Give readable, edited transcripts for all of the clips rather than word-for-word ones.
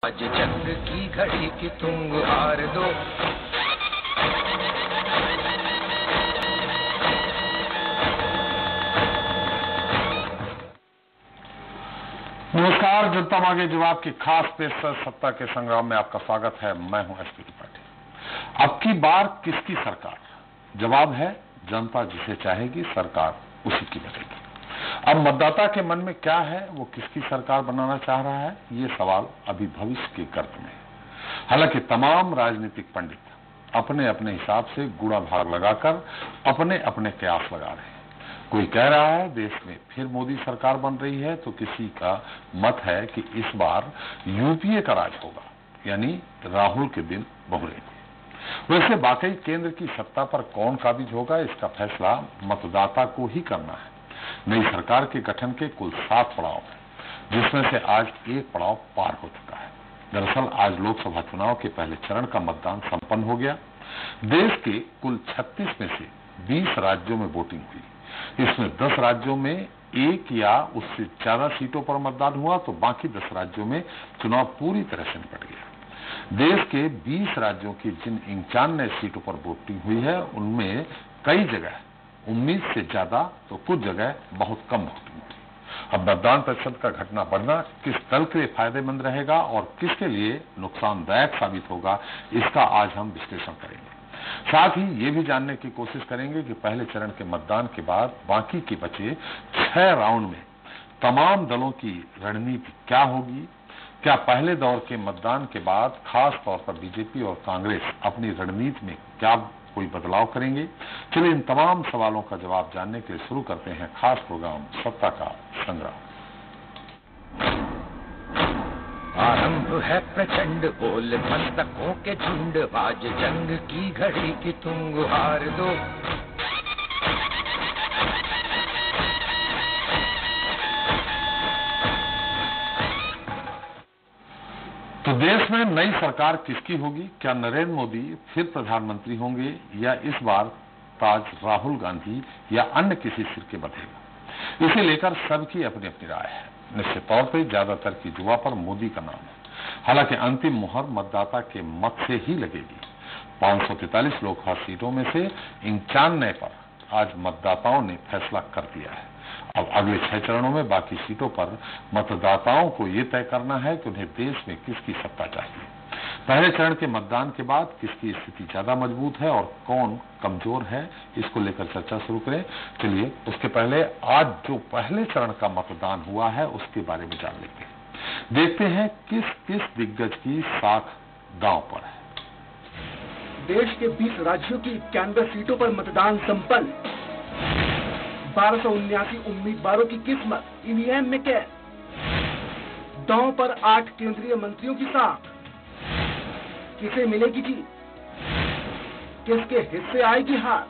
आज जंग की घड़ी की तुम हार दो। नमस्कार, जनता मांगे जवाब की खास पेशकश सत्ता के संग्राम में आपका स्वागत है। मैं हूं एसपी त्रिपाठी। अब की बार किसकी सरकार? जवाब है जनता जिसे चाहेगी सरकार उसी की बनेगी। अब मतदाता के मन में क्या है, वो किसकी सरकार बनाना चाह रहा है, ये सवाल अभी भविष्य के गर्त में है। हालांकि तमाम राजनीतिक पंडित अपने अपने हिसाब से गुणा भाग लगाकर अपने अपने कयास लगा रहे हैं। कोई कह रहा है देश में फिर मोदी सरकार बन रही है, तो किसी का मत है कि इस बार यूपीए का राज होगा, यानी राहुल के दिन बहुरेंगे। वैसे वाकई केंद्र की सत्ता पर कौन काबिज होगा, इसका फैसला मतदाता को ही करना है। नई सरकार के गठन के कुल 7 पड़ाव हैं, जिसमें से आज एक पड़ाव पार हो चुका है। दरअसल आज लोकसभा चुनाव के पहले चरण का मतदान संपन्न हो गया। देश के कुल 36 में से 20 राज्यों में वोटिंग हुई। इसमें 10 राज्यों में एक या उससे ज्यादा सीटों पर मतदान हुआ, तो बाकी 10 राज्यों में चुनाव पूरी तरह से निपट गया। देश के 20 राज्यों की जिन 91 सीटों पर वोटिंग हुई है, उनमें कई जगह उम्मीद से ज्यादा तो कुछ जगह बहुत कम वोटिंग हुई। अब मतदान प्रतिशत का घटना बढ़ना किस दल के लिए फायदेमंद रहेगा और किसके लिए नुकसानदायक साबित होगा, इसका आज हम विश्लेषण करेंगे। साथ ही ये भी जानने की कोशिश करेंगे कि पहले चरण के मतदान के बाद बाकी के बचे 6 राउंड में तमाम दलों की रणनीति क्या होगी। क्या पहले दौर के मतदान के बाद खास तौर पर बीजेपी और कांग्रेस अपनी रणनीति में क्या कोई बदलाव करेंगे? चलिए इन तमाम सवालों का जवाब जानने के लिए शुरू करते हैं खास प्रोग्राम सत्ता का संग्राम। आरंभ है प्रचंड बोल मस्तकों के झुंड, आज जंग की घड़ी की तुम गुहार दो। तो देश में नई सरकार किसकी होगी? क्या नरेंद्र मोदी फिर प्रधानमंत्री होंगे या इस बार ताज राहुल गांधी या अन्य किसी सिर के बंधेगा? इसे लेकर सबकी अपनी अपनी राय है। निश्चित तौर पर ज्यादातर की जुआ पर मोदी का नाम है। हालांकि अंतिम मुहर मतदाता के मत से ही लगेगी। 543 लोकसभा सीटों में से 91 पर आज मतदाताओं ने फैसला कर दिया है। अब अगले 6 चरणों में बाकी सीटों पर मतदाताओं को यह तय करना है कि उन्हें देश में किसकी सत्ता चाहिए। पहले चरण के मतदान के बाद किसकी स्थिति ज्यादा मजबूत है और कौन कमजोर है, इसको लेकर चर्चा शुरू करें। चलिए उसके पहले आज जो पहले चरण का मतदान हुआ है उसके बारे में जान लेते हैं। देखते हैं किस किस दिग्गज की साख दांव पर है। देश के 20 राज्यों की 91 सीटों पर मतदान संपन्न। 1279 उम्मीदवारों की किस्मत ईवीएम में कैद। दांव पर 8 केंद्रीय मंत्रियों की साख। किसे मिलेगी जीत, किसके हिस्से आएगी हार?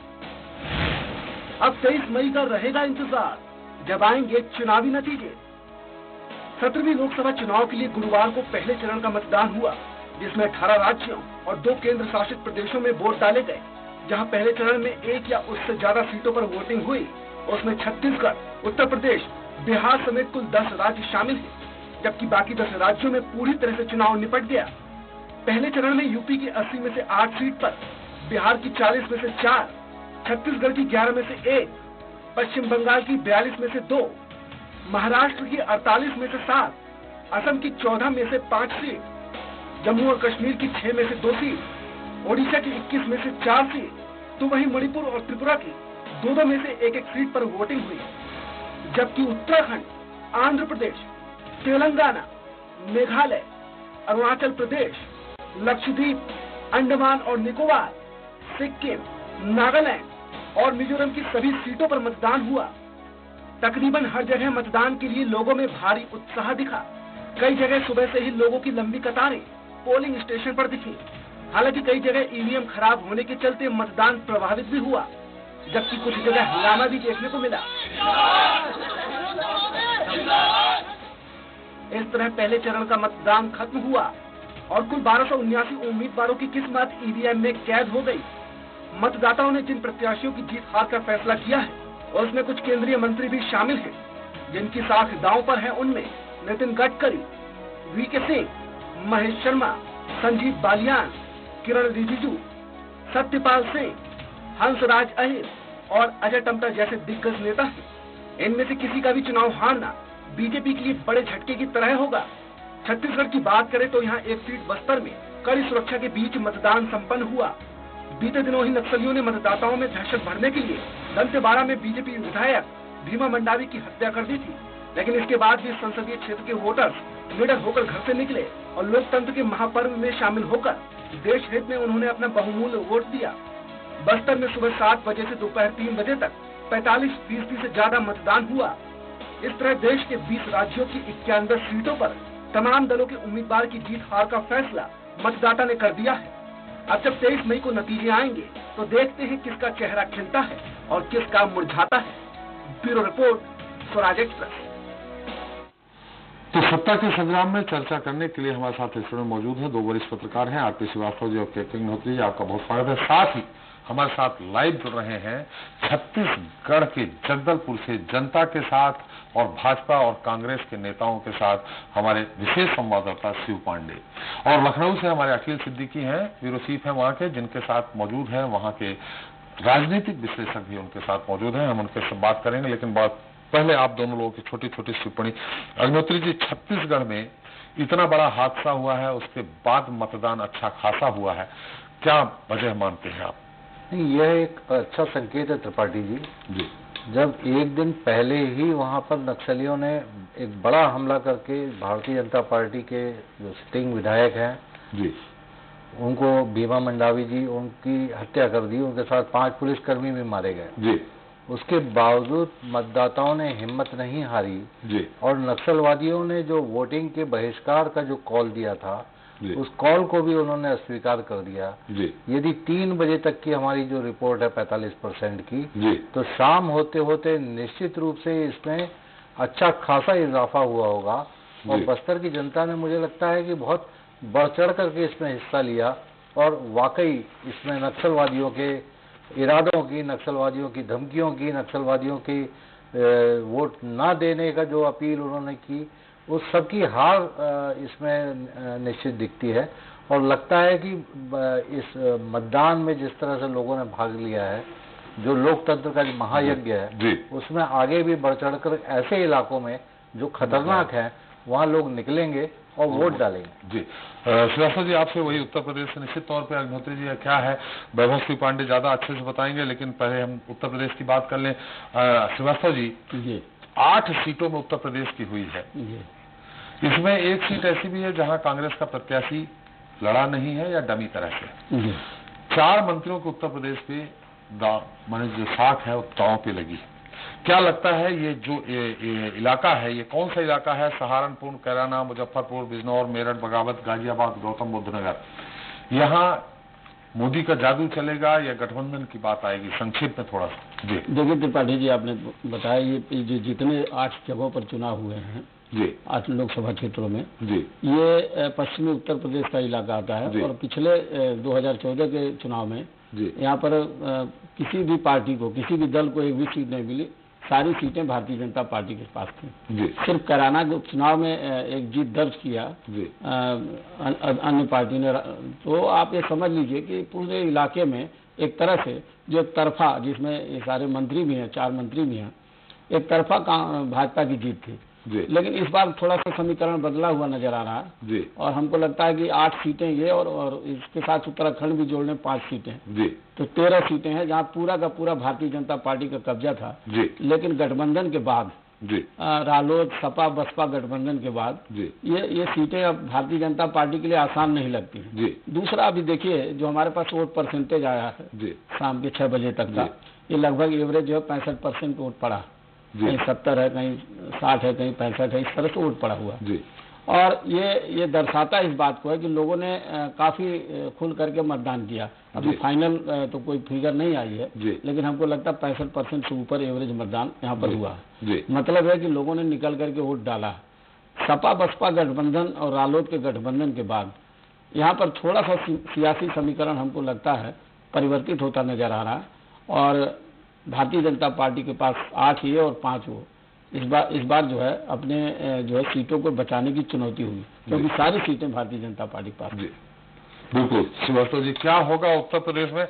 अब 23 मई का रहेगा इंतजार, जब आएंगे चुनावी नतीजे। 17वीं लोकसभा चुनाव के लिए गुरुवार को पहले चरण का मतदान हुआ, जिसमें 18 राज्यों और 2 केंद्र शासित प्रदेशों में वोट डाले गए। जहां पहले चरण में 1 या उससे ज्यादा सीटों पर वोटिंग हुई, उसमें छत्तीसगढ़, उत्तर प्रदेश, बिहार समेत कुल 10 राज्य शामिल हैं, जबकि बाकी 10 राज्यों में पूरी तरह से चुनाव निपट गया। पहले चरण में यूपी की 80 में से 8 सीट पर, बिहार की 40 में से 4, छत्तीसगढ़ की 11 में से 1, पश्चिम बंगाल की 42 में से 2, महाराष्ट्र की 48 में से 7, असम की 14 में से 5 सीट, जम्मू और कश्मीर की 6 में से 2 सीट, ओडिशा की 21 में से 4 सीट, तो वहीं मणिपुर और त्रिपुरा की 2 में से 1 सीट पर वोटिंग हुई। जबकि उत्तराखंड, आंध्र प्रदेश, तेलंगाना, मेघालय, अरुणाचल प्रदेश, लक्षद्वीप, अंडमान और निकोबार, सिक्किम, नागालैंड और मिजोरम की सभी सीटों पर मतदान हुआ। तकरीबन हर जगह मतदान के लिए लोगों में भारी उत्साह दिखा। कई जगह सुबह से ही लोगों की लंबी कतारें पोलिंग स्टेशन पर दिखी। हालांकि कई जगह ईवीएम खराब होने के चलते मतदान प्रभावित भी हुआ, जबकि कुछ जगह हंगामा भी देखने को मिला। इस तरह पहले चरण का मतदान खत्म हुआ और कुल 1279 उम्मीदवारों की किस्मत ईवीएम में कैद हो गई। मतदाताओं ने जिन प्रत्याशियों की जीत हार का फैसला किया है, उसमें कुछ केंद्रीय मंत्री भी शामिल हैं। जिनकी साख दांव पर है, उनमें नितिन गडकरी, वीके सिंह, महेश शर्मा, संजीव बालियान, किरण रिजिजू, सत्यपाल सिंह, हंसराज अहिर और अजय टम्टा जैसे दिग्गज नेता हैं। इनमें से किसी का भी चुनाव हारना बीजेपी के लिए बड़े झटके की तरह होगा। छत्तीसगढ़ की बात करें तो यहाँ एक सीट बस्तर में कड़ी सुरक्षा के बीच मतदान संपन्न हुआ। बीते दिनों ही नक्सलियों ने मतदाताओं में दहशत भरने के लिए दंतेवाड़ा में बीजेपी विधायक भीमा मंडावी की हत्या कर दी थी, लेकिन इसके बाद भी संसदीय क्षेत्र के वोटर्स निडर होकर घर से निकले और लोकतंत्र के महापर्व में शामिल होकर देश हित में उन्होंने अपना बहुमूल्य वोट दिया। बस्तर में सुबह 7 बजे से दोपहर 3 बजे तक 45% से ज्यादा मतदान हुआ। इस तरह देश के 20 राज्यों की 91 सीटों पर तमाम दलों के उम्मीदवार की जीत हार का फैसला मतदाता ने कर दिया है। अब जब 23 मई को नतीजे आएंगे तो देखते हैं किसका चेहरा खिलता है और किसका मुरझाता है। Bureau report, Swaraj express. तो सत्ता के संग्राम में चर्चा करने के लिए हमारे साथ स्टूडियो में मौजूद हैं 2 वरिष्ठ पत्रकार हैं, आरपी श्रीवास्तव जी और के अग्निहोत्री जी। आपका बहुत स्वागत है। साथ ही हमारे साथ लाइव जुड़ रहे हैं छत्तीसगढ़ के जगदलपुर से जनता के साथ और भाजपा और कांग्रेस के नेताओं के साथ हमारे विशेष संवाददाता शिव पांडे, और लखनऊ से हमारे अखिल सिद्दीकी हैं, ब्यूरो चीफ हैं वहां के, जिनके साथ मौजूद हैं वहां के राजनीतिक विश्लेषक भी उनके साथ मौजूद हैं। हम उनके से बात करेंगे, लेकिन पहले आप दोनों लोगों की छोटी छोटी टिप्पणी। अग्निहोत्री जी, छत्तीसगढ़ में इतना बड़ा हादसा हुआ है, उसके बाद मतदान अच्छा खासा हुआ है, क्या वजह मानते हैं आप? नहीं, यह एक अच्छा संकेत है त्रिपाठी जी। जब एक दिन पहले ही वहां पर नक्सलियों ने एक बड़ा हमला करके भारतीय जनता पार्टी के जो सिटिंग विधायक हैं जी, उनको भीमा मंडावी जी, उनकी हत्या कर दी। उनके साथ 5 पुलिसकर्मी भी मारे गए जी। उसके बावजूद मतदाताओं ने हिम्मत नहीं हारी जी, और नक्सलवादियों ने जो वोटिंग के बहिष्कार का जो कॉल दिया था जी, उस कॉल को भी उन्होंने अस्वीकार कर दिया जी। यदि 3 बजे तक की हमारी जो रिपोर्ट है 45% की जी, तो शाम होते होते निश्चित रूप से इसमें अच्छा खासा इजाफा हुआ होगा। और जी। बस्तर की जनता ने मुझे लगता है कि बहुत बढ़ चढ़ करके इसमें हिस्सा लिया और वाकई इसमें नक्सलवादियों के इरादों की, नक्सलवादियों की धमकियों की, नक्सलवादियों की वोट ना देने का जो अपील उन्होंने की, उस सब की हार इसमें निश्चित दिखती है। और लगता है कि इस मतदान में जिस तरह से लोगों ने भाग लिया है, जो लोकतंत्र का जो महायज्ञ है, उसमें आगे भी बढ़ चढ़कर ऐसे इलाकों में जो खतरनाक है वहां लोग निकलेंगे और वोट डालेंगे। जी, श्रीवास्तव जी, आपसे वही उत्तर प्रदेश से निश्चित तौर पे अग्निहोत्री जी क्या है, वैभव सिंह पांडे ज्यादा अच्छे से बताएंगे, लेकिन पहले हम उत्तर प्रदेश की बात कर लें। श्रीवास्तव जी, 8 सीटों में उत्तर प्रदेश की हुई है। इसमें एक सीट ऐसी भी है जहां कांग्रेस का प्रत्याशी लड़ा नहीं है या डमी तरह से। 4 मंत्रियों को उत्तर प्रदेश पे माने जो साख है वो दांव पे लगी। क्या लगता है ये जो ये इलाका है, ये कौन सा इलाका है? सहारनपुर, कैराना, मुजफ्फरपुर, बिजनौर, मेरठ, बगावत, गाजियाबाद, गौतम बुद्ध नगर, यहाँ मोदी का जादू चलेगा या गठबंधन की बात आएगी? संक्षेप में थोड़ा सा। जी देखिए त्रिपाठी जी, आपने बताया ये जो जितने 8 जगहों पर चुनाव हुए हैं जी, 8 लोकसभा क्षेत्रों में जी, ये पश्चिमी उत्तर प्रदेश का इलाका आता है। और पिछले 2014 के चुनाव में यहाँ पर किसी भी पार्टी को, किसी भी दल को एक भी सीट नहीं मिली। सारी सीटें भारतीय जनता पार्टी के पास थी। सिर्फ कैराना के उपचुनाव में एक जीत दर्ज किया अन्य पार्टी ने। तो आप ये समझ लीजिए कि पूरे इलाके में एक तरह से जो एक तरफा, जिसमें ये सारे मंत्री भी हैं, 4 मंत्री भी हैं, एक तरफा भाजपा की जीत थी। लेकिन इस बार थोड़ा सा समीकरण बदला हुआ नजर आ रहा है और हमको लगता है कि 8 सीटें ये और इसके साथ उत्तराखंड भी जोड़ने 5 सीटें, तो 13 सीटें हैं जहां पूरा का पूरा भारतीय जनता पार्टी का कब्जा था। लेकिन गठबंधन के बाद, रालोद, सपा, बसपा गठबंधन के बाद ये सीटें अब भारतीय जनता पार्टी के लिए आसान नहीं लगती हैं। दूसरा, अभी देखिए जो हमारे पास वोट परसेंटेज आया है शाम के 6 बजे तक का, ये लगभग एवरेज जो है 65% वोट पड़ा। कहीं 70 है, कहीं 60 है, कहीं 65 है, इस तरह से वोट पड़ा हुआ। और ये दर्शाता इस बात को है कि लोगों ने काफी खुल करके मतदान किया। अभी फाइनल तो कोई फिगर नहीं आई है, लेकिन हमको लगता है 65% से ऊपर एवरेज मतदान यहाँ पर हुआ है। मतलब है कि लोगों ने निकल करके वोट डाला। सपा बसपा गठबंधन और रालोद के गठबंधन के बाद यहाँ पर थोड़ा सा सियासी समीकरण हमको लगता है परिवर्तित होता नजर आ रहा है। और भारतीय जनता पार्टी के पास 8 ये और 5 वो, इस बार जो है अपने जो है सीटों को बचाने की चुनौती हुई, क्योंकि सारी सीटें भारतीय जनता पार्टी के पास। जी बिल्कुल। श्रीवास्तव जी, क्या होगा उत्तर प्रदेश में?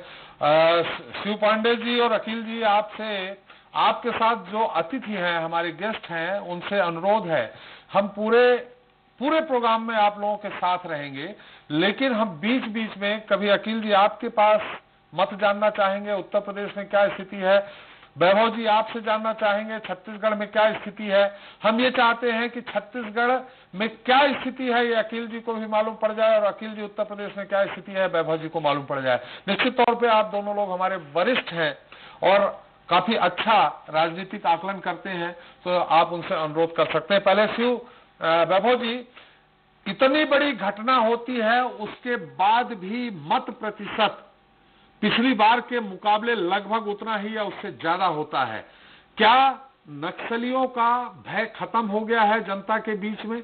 शिव पांडे जी और अखिल जी, आपके साथ जो अतिथि हैं, हमारे गेस्ट हैं, उनसे अनुरोध है, हम पूरे प्रोग्राम में आप लोगों के साथ रहेंगे, लेकिन हम बीच बीच में कभी अखिल जी आपके पास मत जानना चाहेंगे उत्तर प्रदेश में क्या स्थिति है, वैभव जी आपसे जानना चाहेंगे छत्तीसगढ़ में क्या स्थिति है। हम ये चाहते हैं कि छत्तीसगढ़ में क्या स्थिति है ये अखिल जी को भी मालूम पड़ जाए, और अखिल जी उत्तर प्रदेश में क्या स्थिति है वैभव जी को मालूम पड़ जाए। निश्चित तौर पे आप दोनों लोग हमारे वरिष्ठ हैं और काफी अच्छा राजनीतिक आकलन करते हैं, तो आप उनसे अनुरोध कर सकते हैं। पहले वैभव जी, इतनी बड़ी घटना होती है, उसके बाद भी मत प्रतिशत पिछली बार के मुकाबले लगभग उतना ही या उससे ज्यादा होता है। क्या नक्सलियों का भय खत्म हो गया है जनता के बीच में?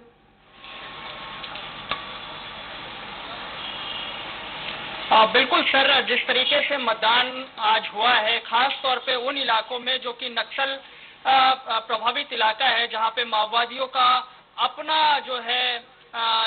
बिल्कुल सर, जिस तरीके से मतदान आज हुआ है, खास तौर पे उन इलाकों में जो कि नक्सल प्रभावित इलाका है, जहां पे माओवादियों का अपना जो है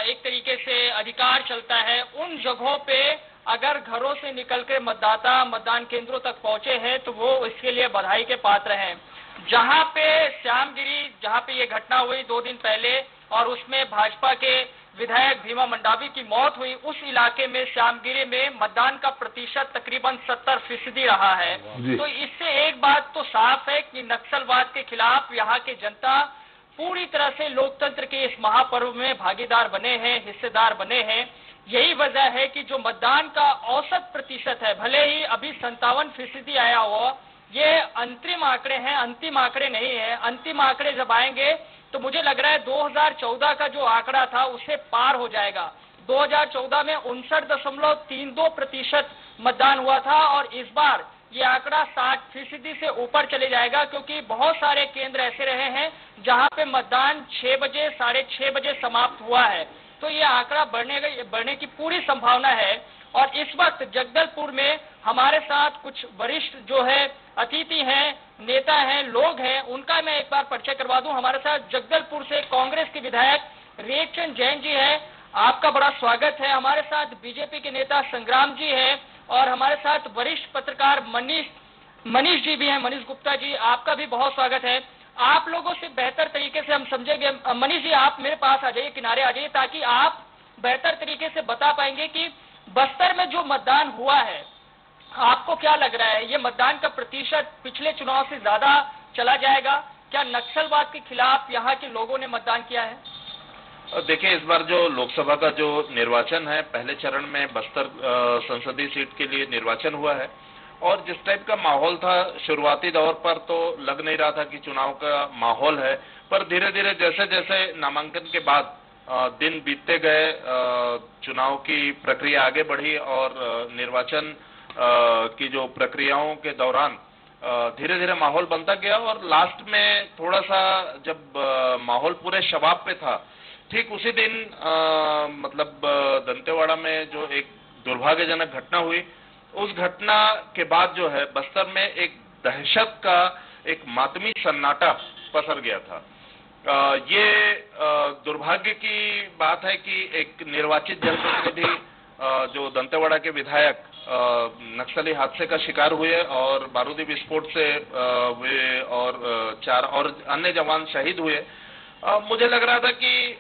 एक तरीके से अधिकार चलता है, उन जगहों पे अगर घरों से निकलकर मतदाता मतदान केंद्रों तक पहुंचे हैं तो वो इसके लिए बधाई के पात्र हैं। जहां पे श्यामगिरी, जहां पे ये घटना हुई 2 दिन पहले और उसमें भाजपा के विधायक भीमा मंडावी की मौत हुई, उस इलाके में श्यामगिरी में मतदान का प्रतिशत तकरीबन 70% रहा है। तो इससे एक बात तो साफ है कि नक्सलवाद के खिलाफ यहाँ की जनता पूरी तरह से लोकतंत्र के इस महापर्व में भागीदार बने हैं, हिस्सेदार बने हैं। यही वजह है कि जो मतदान का औसत प्रतिशत है, भले ही अभी 57% आया हो, ये अंतरिम आंकड़े हैं, अंतिम आंकड़े नहीं है। अंतिम आंकड़े जब आएंगे तो मुझे लग रहा है 2014 का जो आंकड़ा था उससे पार हो जाएगा। 2014 में 59.32% मतदान हुआ था और इस बार ये आंकड़ा 60% से ऊपर चले जाएगा, क्योंकि बहुत सारे केंद्र ऐसे रहे हैं जहां पे मतदान 6 बजे, 6:30 बजे समाप्त हुआ है। तो ये आंकड़ा बढ़ने की पूरी संभावना है। और इस वक्त जगदलपुर में हमारे साथ कुछ वरिष्ठ जो है अतिथि हैं, नेता हैं, लोग हैं, उनका मैं एक बार परिचय करवा दूं। हमारे साथ जगदलपुर से कांग्रेस के विधायक रेखचंद जैन जी है, आपका बड़ा स्वागत है। हमारे साथ बीजेपी के नेता संग्राम जी है और हमारे साथ वरिष्ठ पत्रकार मनीष जी भी हैं, मनीष गुप्ता जी, आपका भी बहुत स्वागत है। आप लोगों से बेहतर तरीके से हम समझेंगे। मनीष जी, आप मेरे पास आ जाइए, किनारे आ जाइए, ताकि आप बेहतर तरीके से बता पाएंगे कि बस्तर में जो मतदान हुआ है, आपको क्या लग रहा है, ये मतदान का प्रतिशत पिछले चुनाव से ज्यादा चला जाएगा? क्या नक्सलवाद के खिलाफ यहाँ के लोगों ने मतदान किया है? देखिए, इस बार जो लोकसभा का जो निर्वाचन है, पहले चरण में बस्तर संसदीय सीट के लिए निर्वाचन हुआ है और जिस टाइप का माहौल था शुरुआती दौर पर तो लग नहीं रहा था कि चुनाव का माहौल है, पर धीरे धीरे जैसे जैसे नामांकन के बाद दिन बीतते गए, चुनाव की प्रक्रिया आगे बढ़ी और निर्वाचन की जो प्रक्रियाओं के दौरान धीरे धीरे माहौल बनता गया और लास्ट में थोड़ा सा जब माहौल पूरे शबाब पे था, ठीक उसी दिन मतलब दंतेवाड़ा में जो एक दुर्भाग्यजनक घटना हुई, उस घटना के बाद जो है बस्तर में एक दहशत का एक मातमी सन्नाटा पसर गया था। ये दुर्भाग्य की बात है कि एक निर्वाचित जनप्रतिनिधि जो दंतेवाड़ा के विधायक नक्सली हादसे का शिकार हुए और बारूदी विस्फोट से हुए और 4 और अन्य जवान शहीद हुए। मुझे लग रहा था कि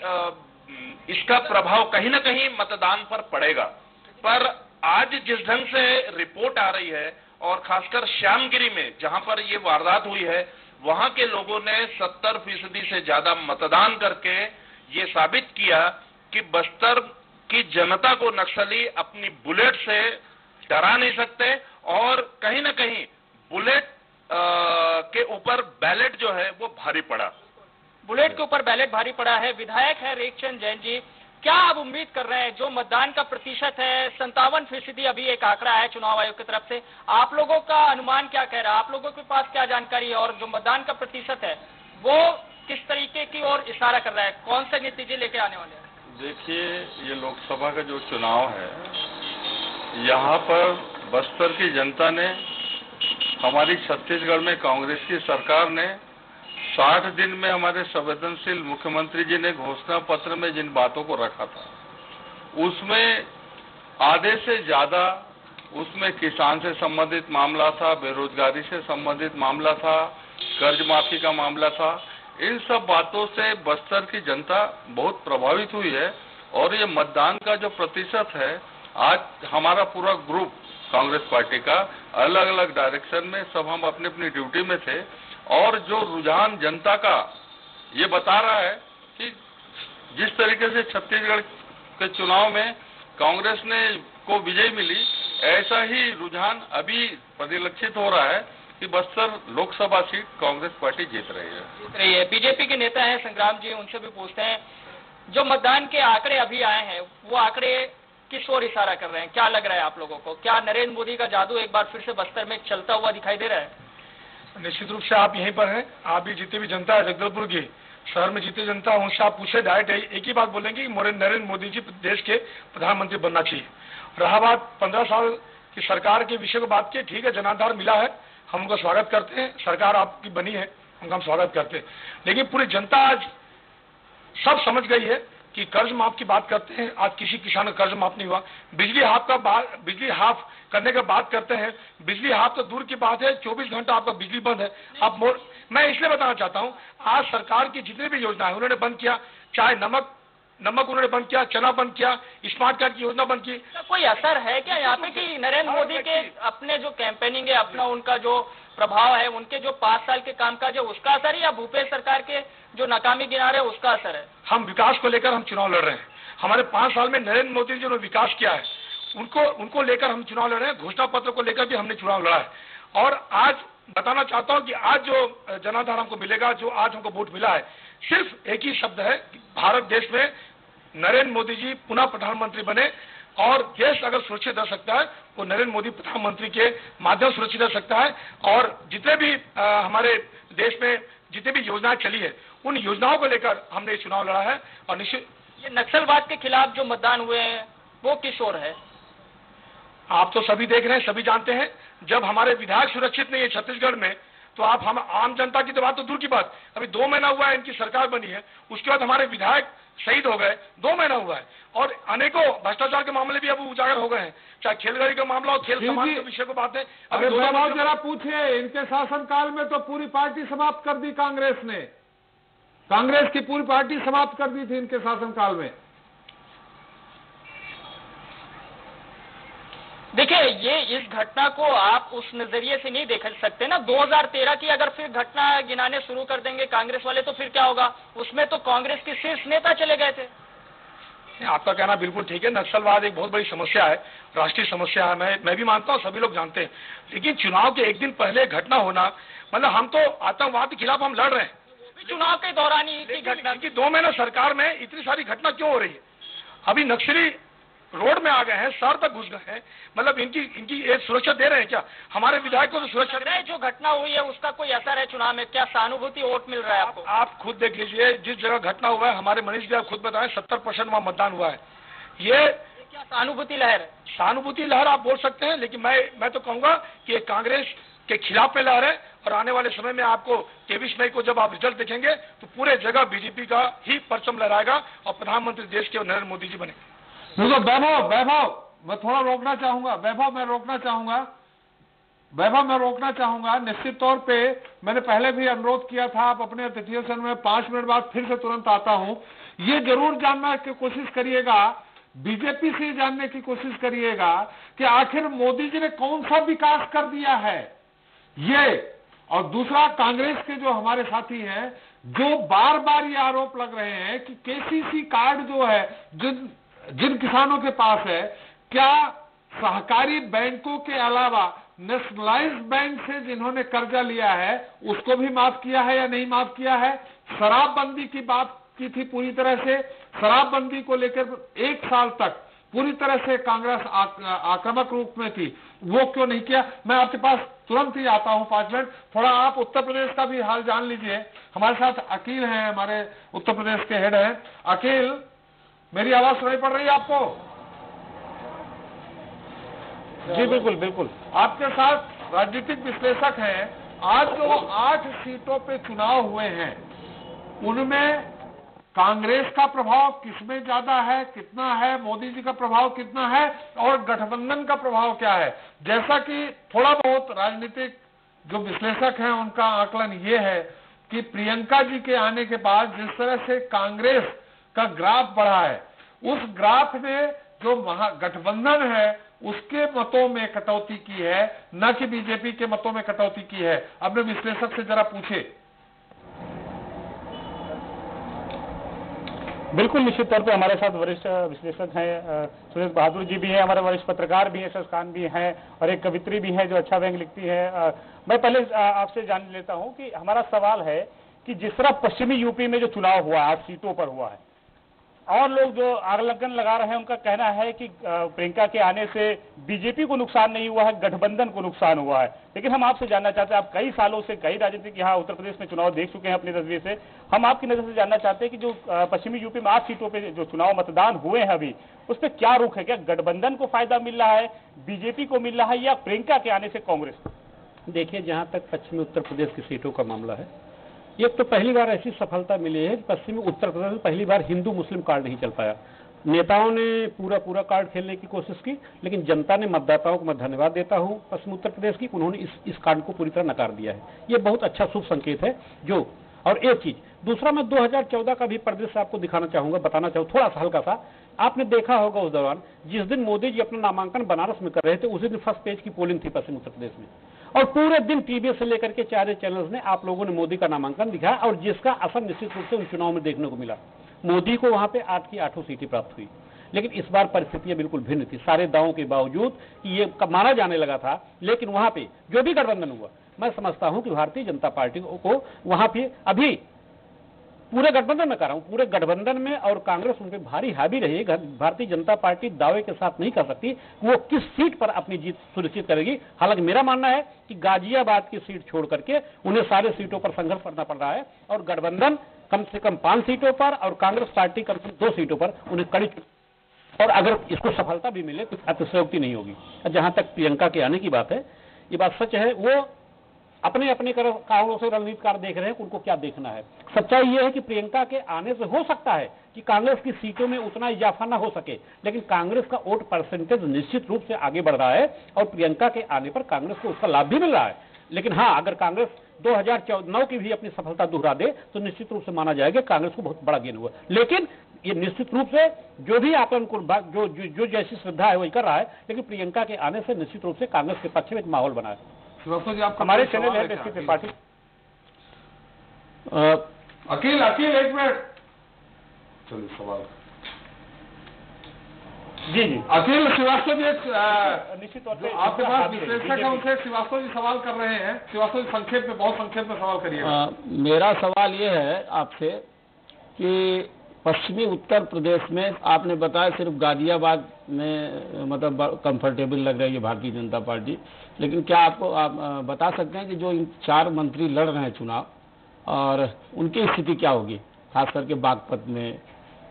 इसका प्रभाव कहीं ना कहीं मतदान पर पड़ेगा, पर आज जिस ढंग से रिपोर्ट आ रही है और खासकर श्यामगिरी में जहां पर ये वारदात हुई है, वहां के लोगों ने 70% से ज्यादा मतदान करके ये साबित किया कि बस्तर की जनता को नक्सली अपनी बुलेट से डरा नहीं सकते और कहीं ना कहीं बुलेट के ऊपर बैलेट जो है वो भारी पड़ा। बुलेट के ऊपर बैलेट भारी पड़ा है। विधायक है रेखचंद जैन जी, क्या आप उम्मीद कर रहे हैं, जो मतदान का प्रतिशत है 57% अभी एक आंकड़ा है चुनाव आयोग की तरफ से, आप लोगों का अनुमान क्या कह रहा है? आप लोगों के पास क्या जानकारी है और जो मतदान का प्रतिशत है वो किस तरीके की ओर इशारा कर रहा है, कौन से नतीजे लेके आने वाले हैं? देखिए, ये लोकसभा का जो चुनाव है, यहाँ पर बस्तर की जनता ने, हमारी छत्तीसगढ़ में कांग्रेस की सरकार ने 60 दिन में हमारे संवेदनशील मुख्यमंत्री जी ने घोषणा पत्र में जिन बातों को रखा था, उसमें आधे से ज्यादा उसमें किसान से संबंधित मामला था, बेरोजगारी से संबंधित मामला था, कर्ज माफी का मामला था। इन सब बातों से बस्तर की जनता बहुत प्रभावित हुई है और ये मतदान का जो प्रतिशत है, आज हमारा पूरा ग्रुप कांग्रेस पार्टी का अलग अलग डायरेक्शन में सब हम अपनी अपनी ड्यूटी में थे और जो रुझान जनता का ये बता रहा है कि जिस तरीके से छत्तीसगढ़ के चुनाव में कांग्रेस ने को विजय मिली, ऐसा ही रुझान अभी परिलक्षित हो रहा है कि बस्तर लोकसभा सीट कांग्रेस पार्टी जीत रही है। बीजेपी के नेता हैं संग्राम जी, उनसे भी पूछते हैं, जो मतदान के आंकड़े अभी आए हैं वो आंकड़े किस ओर इशारा कर रहे हैं? क्या लग रहा है आप लोगों को? क्या नरेंद्र मोदी का जादू एक बार फिर से बस्तर में चलता हुआ दिखाई दे रहा है? निश्चित रूप से आप यहीं पर हैं, आप भी जितने भी जनता है जगदलपुर की, शहर में जितने जनता है उनसे आप पूछे डायरेक्ट एक ही बात बोलेंगे कि नरेंद्र मोदी जी देश के प्रधानमंत्री बनना चाहिए। रहा बात 15 साल की सरकार के विषय को बात की, ठीक है, जनाधार मिला है, हम उनका स्वागत करते हैं, सरकार आपकी बनी है, उनका हम स्वागत करते हैं। लेकिन पूरी जनता आज सब समझ गई है कि कर्ज माफ की बात करते हैं, आज किसी किसान का कर्ज माफ नहीं हुआ। बिजली हाफ करने का बात करते हैं, बिजली हाफ तो दूर की बात है, 24 घंटा आपका बिजली बंद है। अब मैं इसलिए बताना चाहता हूं, आज सरकार की जितनी भी योजना है उन्होंने बंद किया, चाहे नमक उन्होंने बंद किया, चना बंद किया, स्मार्ट कार्ड की योजना बंद की। कोई असर है क्या यहाँ पे कि नरेंद्र मोदी के अपने जो कैंपेनिंग है, अपना उनका जो प्रभाव है, उनके जो 5 साल के कामकाज है उसका असर है, या भूपेश सरकार के जो नाकामी किनारे है उसका असर है? हम विकास को लेकर हम चुनाव लड़ रहे हैं। हमारे 5 साल में नरेंद्र मोदी जी ने विकास किया है, उनको लेकर हम चुनाव लड़ रहे हैं। घोषणा पत्र को लेकर भी हमने चुनाव लड़ा है। और आज बताना चाहता हूं कि आज जो जनाधार हमको मिलेगा, जो आज हमको वोट मिला है, सिर्फ एक ही शब्द है कि भारत देश में नरेंद्र मोदी जी पुनः प्रधानमंत्री बने, और देश अगर सुरक्षित रह सकता है वो नरेंद्र मोदी प्रधानमंत्री के माध्यम सुरक्षित रह सकता है। और जितने भी हमारे देश में जितने भी योजनाएं चली है, उन योजनाओं को लेकर हमने चुनाव लड़ा है। और निश्चित ये नक्सलवाद के खिलाफ जो मतदान हुए हैं वो किस ओर है? आप तो सभी देख रहे हैं, सभी जानते हैं। जब हमारे विधायक सुरक्षित नहीं है छत्तीसगढ़ में, तो आप हम आम जनता की तो बात तो दूर की बात, अभी 2 महीना हुआ है इनकी सरकार बनी है, उसके बाद हमारे विधायक शहीद हो गए, 2 महीना हुआ है, और अनेकों भ्रष्टाचार के मामले भी अब उजागर हो गए हैं, चाहे खेलगाड़ी का मामला हो, खेल समाज के विषय को बात है। अभी जरा पूछिए, इनके शासनकाल में तो पूरी पार्टी समाप्त कर दी कांग्रेस ने, कांग्रेस की पूरी पार्टी समाप्त कर दी थी इनके शासनकाल में। देखिए, ये इस घटना को आप उस नजरिए से नहीं देख सकते ना। 2013 की अगर फिर घटना गिनाने शुरू कर देंगे कांग्रेस वाले तो फिर क्या होगा? उसमें तो कांग्रेस के शीर्ष नेता चले गए थे। आपका कहना बिल्कुल ठीक है, नक्सलवाद एक बहुत बड़ी समस्या है, राष्ट्रीय समस्या है, मैं भी मानता हूँ, सभी लोग जानते हैं। लेकिन चुनाव के एक दिन पहले घटना होना, मतलब हम तो आतंकवाद के खिलाफ हम लड़ रहे हैं, चुनाव के दौरान ही घटना की 2 महीना सरकार में इतनी सारी घटना क्यों हो रही है? अभी नक्सली रोड में आ गए हैं, शहर तक घुस गए हैं, मतलब इनकी एक सुरक्षा दे रहे हैं क्या? हमारे विधायक को तो सुरक्षा दे रहे हैं। जो घटना हुई है उसका कोई असर है चुनाव में? क्या सहानुभूति वोट मिल रहा है आपको? आप खुद देख लीजिए, जिस जगह घटना हुआ है, हमारे मनीष जी आप खुद बताएं, 70% वहां मतदान हुआ है। ये क्या सहानुभूति लहर है? सहानुभूति लहर आप बोल सकते हैं, लेकिन मैं तो कहूंगा कि ये कांग्रेस के खिलाफ में लहर है। और आने वाले समय में आपको 23 मई को जब आप रिजल्ट देखेंगे तो पूरे जगह बीजेपी का ही परचम लहराएगा और प्रधानमंत्री देश के नरेंद्र मोदी जी बने। वैभव, मैं थोड़ा रोकना चाहूंगा। वैभव, मैं रोकना चाहूंगा। निश्चित तौर पे मैंने पहले भी अनुरोध किया था, आप अपने अतिथियों से, मैं 5 मिनट बाद फिर से तुरंत आता हूं। ये जरूर जानने की कोशिश करिएगा, बीजेपी से जानने की कोशिश करिएगा कि आखिर मोदी जी ने कौन सा विकास कर दिया है ये। और दूसरा, कांग्रेस के जो हमारे साथी हैं, जो बार बार ये आरोप लग रहे हैं कि केसीसी कार्ड जो है जिन किसानों के पास है, क्या सहकारी बैंकों के अलावा नेशनलाइज्ड बैंक से जिन्होंने कर्जा लिया है उसको भी माफ किया है या नहीं माफ किया है? शराबबंदी की बात की थी, पूरी तरह से शराबबंदी को लेकर 1 साल तक पूरी तरह से कांग्रेस आक्रामक रूप में थी, वो क्यों नहीं किया? मैं आपके पास तुरंत ही आता हूं, 5 मिनट। थोड़ा आप उत्तर प्रदेश का भी हाल जान लीजिए। हमारे साथ अकील हैं, हमारे उत्तर प्रदेश के हेड हैं। अकील, मेरी आवाज सुनाई पड़ रही है आपको? जी बिल्कुल बिल्कुल। आपके साथ राजनीतिक विश्लेषक हैं आज जो 8 सीटों पे चुनाव हुए हैं उनमें कांग्रेस का प्रभाव किसमें ज्यादा है, कितना है, मोदी जी का प्रभाव कितना है और गठबंधन का प्रभाव क्या है। जैसा कि थोड़ा बहुत राजनीतिक जो विश्लेषक हैं उनका आकलन ये है कि प्रियंका जी के आने के बाद जिस तरह से कांग्रेस का ग्राफ बढ़ा है, उस ग्राफ ने जो महागठबंधन है उसके मतों में कटौती की है, न कि बीजेपी के मतों में कटौती की है। अपने विश्लेषक से जरा पूछे। बिल्कुल, निश्चित तौर पे हमारे साथ वरिष्ठ विश्लेषक हैं, सुरेश बहादुर जी भी हैं, हमारे वरिष्ठ पत्रकार भी हैं, शश खान भी हैं और एक कवित्री भी हैं जो अच्छा व्यंग लिखती है। मैं पहले आपसे जान लेता हूं कि हमारा सवाल है कि जिस तरह पश्चिमी यूपी में जो चुनाव हुआ 8 सीटों पर हुआ है और लोग जो आगलगन लगा रहे हैं उनका कहना है कि प्रियंका के आने से बीजेपी को नुकसान नहीं हुआ है, गठबंधन को नुकसान हुआ है। लेकिन हम आपसे जानना चाहते हैं, आप कई सालों से कई राजनीतिक यहाँ उत्तर प्रदेश में चुनाव देख चुके हैं अपनी नजरिए से, हम आपकी नजर से जानना चाहते हैं कि जो पश्चिमी यूपी में 8 सीटों पर जो चुनाव मतदान हुए हैं अभी, उस पर क्या रुख है? क्या गठबंधन को फायदा मिल रहा है, बीजेपी को मिल रहा है या प्रियंका के आने से कांग्रेस को? देखिए, जहां तक पश्चिमी उत्तर प्रदेश की सीटों का मामला है, एक तो पहली बार ऐसी सफलता मिली है कि पश्चिमी उत्तर प्रदेश में पहली बार हिंदू मुस्लिम कार्ड नहीं चल पाया। नेताओं ने पूरा कार्ड खेलने की कोशिश की, लेकिन जनता ने, मतदाताओं को मैं धन्यवाद देता हूं पश्चिमी उत्तर प्रदेश की, उन्होंने इस कार्ड को पूरी तरह नकार दिया है। ये बहुत अच्छा शुभ संकेत है। जो और एक चीज दूसरा, मैं 2014 का भी परिदृश्य आपको दिखाना चाहूंगा, बताना चाहूँ थोड़ा सा हल्का सा। आपने देखा होगा उस दौरान जिस दिन मोदी जी अपना नामांकन बनारस में कर रहे थे, उसी दिन फर्स्ट पेज की पोलिंग थी पश्चिम उत्तर प्रदेश में, और पूरे दिन टीवी से लेकर के चारे चैनल्स ने आप लोगों ने मोदी का नामांकन दिखाया और जिसका असर निश्चित रूप से उन चुनाव में देखने को मिला। मोदी को वहां पे 8 की 8 सीटें प्राप्त हुई, लेकिन इस बार परिस्थितियां बिल्कुल भिन्न थी। सारे दावों के बावजूद कि ये माना जाने लगा था, लेकिन वहां पे जो भी गठबंधन हुआ, मैं समझता हूं कि भारतीय जनता पार्टी को वहां पे अभी पूरे गठबंधन में कर रहा हूं, पूरे गठबंधन में और कांग्रेस उन पर भारी हावी रही। भारतीय जनता पार्टी दावे के साथ नहीं कर सकती कि वो किस सीट पर अपनी जीत सुनिश्चित करेगी। हालांकि मेरा मानना है कि गाजियाबाद की सीट छोड़ करके उन्हें सारे सीटों पर संघर्ष करना पड़ रहा है और गठबंधन कम से कम 5 सीटों पर और कांग्रेस पार्टी कम से कम 2 सीटों पर उन्हें कड़ी, और अगर इसको सफलता भी मिले तो अतिशयोक्ति नहीं होगी। जहां तक प्रियंका के आने की बात है, ये बात सच है, वो अपने अपने कारणों से रणनीतिकार देख रहे हैं, उनको क्या देखना है। सच्चाई यह है कि प्रियंका के आने से हो सकता है कि कांग्रेस की सीटों में उतना इजाफा ना हो सके, लेकिन कांग्रेस का वोट परसेंटेज निश्चित रूप से आगे बढ़ रहा है और प्रियंका के आने पर कांग्रेस को उसका लाभ भी मिल रहा है। लेकिन हाँ, अगर कांग्रेस 2009 की भी अपनी सफलता दोहरा दे तो निश्चित रूप से माना जाएगा कांग्रेस को बहुत बड़ा गेन हुआ। लेकिन ये निश्चित रूप से जो भी आकलन जो जैसी श्रद्धा है वही कर रहा है, लेकिन प्रियंका के आने से निश्चित रूप से कांग्रेस के पक्ष में एक माहौल बना है। जी, आपका हमारे चैनल है देश की त्रिपाठी। अकील एक मिनट, चलिए सवाल। जी अखिल श्रीवास्तव जी, निश्चित तौर पे आपके पास विश्लेषक है, उनसे श्रीवास्तव जी सवाल कर रहे हैं। श्रीवास्तव जी संक्षेप में, बहुत संक्षेप में सवाल करिएगा। मेरा सवाल ये है आपसे कि पश्चिमी उत्तर प्रदेश में आपने बताया सिर्फ गाजियाबाद में मतलब कंफर्टेबल लग रही है भारतीय जनता पार्टी, लेकिन क्या आप बता सकते हैं कि जो इन 4 मंत्री लड़ रहे हैं चुनाव और उनकी स्थिति क्या होगी, खास करके बागपत में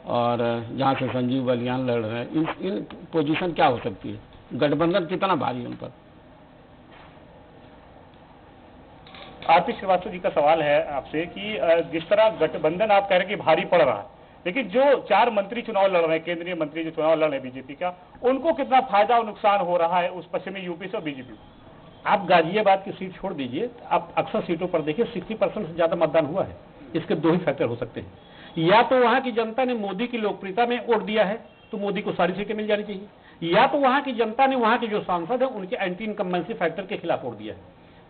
और जहां से संजीव बलियान लड़ रहे हैं, इन पोजीशन क्या हो सकती है, गठबंधन कितना भारी है उन पर? आरपी श्रीवास्तव जी का सवाल है आपसे कि जिस तरह गठबंधन आप कह रहे हैं कि भारी पड़ रहा है, लेकिन जो 4 मंत्री चुनाव लड़ रहे हैं, केंद्रीय मंत्री जो चुनाव लड़ रहे हैं बीजेपी का, उनको कितना फायदा और नुकसान हो रहा है उस पश्चिमी यूपी से और बीजेपी? आप गाजियाबाद की सीट छोड़ दीजिए, आप अक्सर सीटों पर देखिए 60% से ज्यादा मतदान हुआ है। इसके 2 ही फैक्टर हो सकते हैं, या तो वहां की जनता ने मोदी की लोकप्रियता में वोट दिया है तो मोदी को सारी सीटें मिल जानी चाहिए, या तो वहां की जनता ने वहां के जो सांसद है उनके एंटी इनकम्बेंसी फैक्टर के खिलाफ वोट दिया है।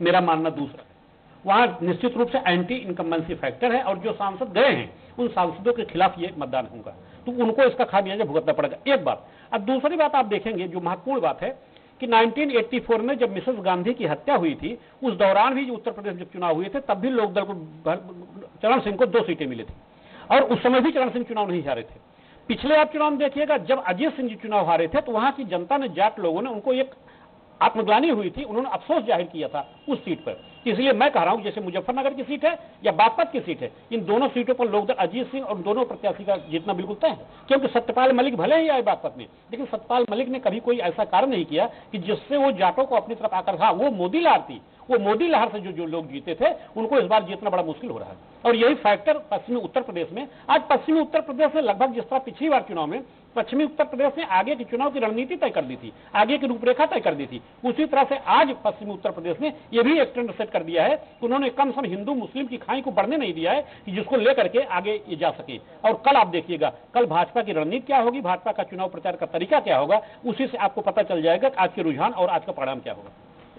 मेरा मानना दूसरा है, वहां निश्चित रूप से एंटी इनकम्बेंसी फैक्टर है और जो सांसद गए हैं उन सांसदों के खिलाफ ये मतदान होगा, तो उनको इसका खामियाजा भुगतना पड़ेगा। एक बात। अब दूसरी बात आप देखेंगे जो महत्वपूर्ण बात है कि 1984 में जब मिसेस गांधी की हत्या हुई थी, उस दौरान भी उत्तर प्रदेश जब चुनाव हुए थे तब भी लोकदल को चरण सिंह को 2 सीटें मिली थी और उस समय भी चरण सिंह चुनाव नहीं हारे थे। पिछले आप चुनाव में देखिएगा, जब अजीत सिंह जी चुनाव हारे थे तो वहां की जनता ने, जाट लोगों ने उनको एक आत्मग्लानि हुई थी, उन्होंने अफसोस जाहिर किया था उस सीट पर। इसलिए मैं कह रहा हूं जैसे मुजफ्फरनगर की सीट है या बागपत की सीट है, इन दोनों सीटों पर लोकदल अजीत सिंह और दोनों प्रत्याशी का जीतना बिल्कुल तय है। क्योंकि सत्यपाल मलिक भले ही आए बागपत में, लेकिन सत्यपाल मलिक ने कभी कोई ऐसा कार्य नहीं किया कि जिससे वो जाटों को अपनी तरफ आकर, हाँ वो मोदी लहर थी, वो मोदी लहर से जो लोग जीते थे उनको इस बार जीतना बड़ा मुश्किल हो रहा है। और यही फैक्टर पश्चिमी उत्तर प्रदेश में, आज पश्चिमी उत्तर प्रदेश में लगभग जिस तरह पिछली बार चुनाव में पश्चिमी उत्तर प्रदेश ने आगे की चुनाव की रणनीति तय कर दी थी, आगे की रूपरेखा तय कर दी थी, उसी तरह से आज पश्चिमी उत्तर प्रदेश ने यह भी एक ट्रेंड सेट कर दिया है कि उन्होंने कम से कम हिंदू मुस्लिम की खाई को बढ़ने नहीं दिया है कि जिसको लेकर के आगे ये जा सके। और कल आप देखिएगा, कल भाजपा की रणनीति क्या होगी, भाजपा का चुनाव प्रचार का तरीका क्या होगा, उसी से आपको पता चल जाएगा आज के रुझान और आज का परिणाम क्या होगा।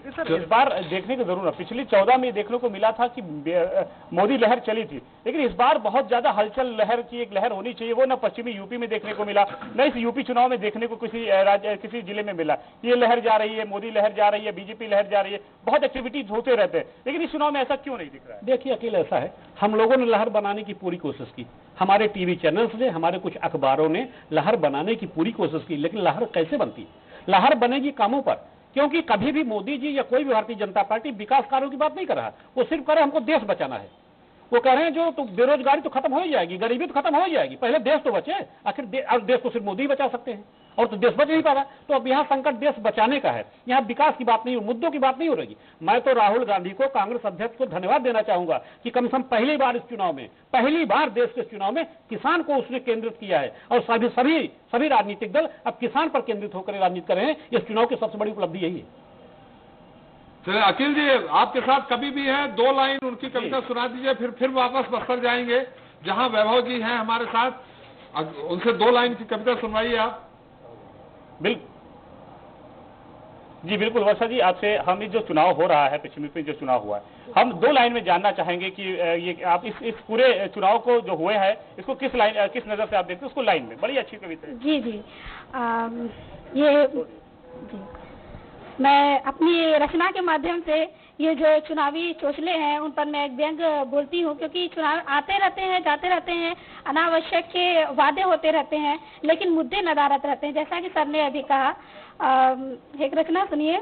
सर इस बार देखने की जरूर है, पिछली 14 में देखने को मिला था कि मोदी लहर चली थी, लेकिन इस बार बहुत ज्यादा हलचल लहर की एक लहर होनी चाहिए, वो ना पश्चिमी यूपी में देखने को मिला, न इस यूपी चुनाव में देखने को किसी जिले में मिला। ये लहर जा रही है, मोदी लहर जा रही है, बीजेपी लहर जा रही है, बहुत एक्टिविटीज होते रहते हैं, लेकिन इस चुनाव में ऐसा क्यों नहीं दिख रहा है? देखिए अकेले ऐसा है, हम लोगों ने लहर बनाने की पूरी कोशिश की, हमारे टीवी चैनल्स ने, हमारे कुछ अखबारों ने लहर बनाने की पूरी कोशिश की, लेकिन लहर कैसे बनती? लहर बनेगी कामों पर, क्योंकि कभी भी मोदी जी या कोई भी भारतीय जनता पार्टी विकास कार्यों की बात नहीं कर रहा, वो सिर्फ कह रहे हमको देश बचाना है। वो कह रहे हैं जो तो बेरोजगारी तो खत्म हो ही जाएगी, गरीबी तो खत्म हो ही जाएगी, पहले देश तो बचे, आखिर देश को सिर्फ मोदी ही बचा सकते हैं, और तो देश बच नहीं पा रहा। तो अब यहाँ संकट देश बचाने का है, यहाँ विकास की बात नहीं, मुद्दों की बात नहीं हो रही। मैं तो राहुल गांधी को, कांग्रेस अध्यक्ष को धन्यवाद देना चाहूंगा कि कम से कम पहली बार इस चुनाव में, पहली बार देश के चुनाव में किसान को उसने केंद्रित किया है, और सभी राजनीतिक दल अब किसान पर केंद्रित होकर राजनीति कर रहे हैं। इस चुनाव की सबसे बड़ी उपलब्धि यही है। चलिए अखिल जी, आपके साथ कभी भी है, 2 लाइन उनकी कविता सुना दीजिए, फिर वापस बस्तर जाएंगे जहां वैभव जी हैं हमारे साथ, उनसे 2 लाइन की कविता सुनवाइए आप। जी बिल्कुल वर्षा जी, आपसे हम जो चुनाव हो रहा है, पश्चिमी में जो चुनाव हुआ है, हम 2 लाइन में जानना चाहेंगे कि ये आप इस पूरे चुनाव को जो हुए हैं इसको किस नजर से आप देखते हैं उसको लाइन में? बड़ी अच्छी कविता है। जी मैं अपनी रचना के माध्यम से ये जो चुनावी चोचले हैं उन पर मैं एक व्यंग बोलती हूँ, क्योंकि चुनाव आते रहते हैं, जाते रहते हैं, अनावश्यक के वादे होते रहते हैं, लेकिन मुद्दे नदारत रहते हैं। जैसा कि सर ने अभी कहा, एक रचना सुनिए।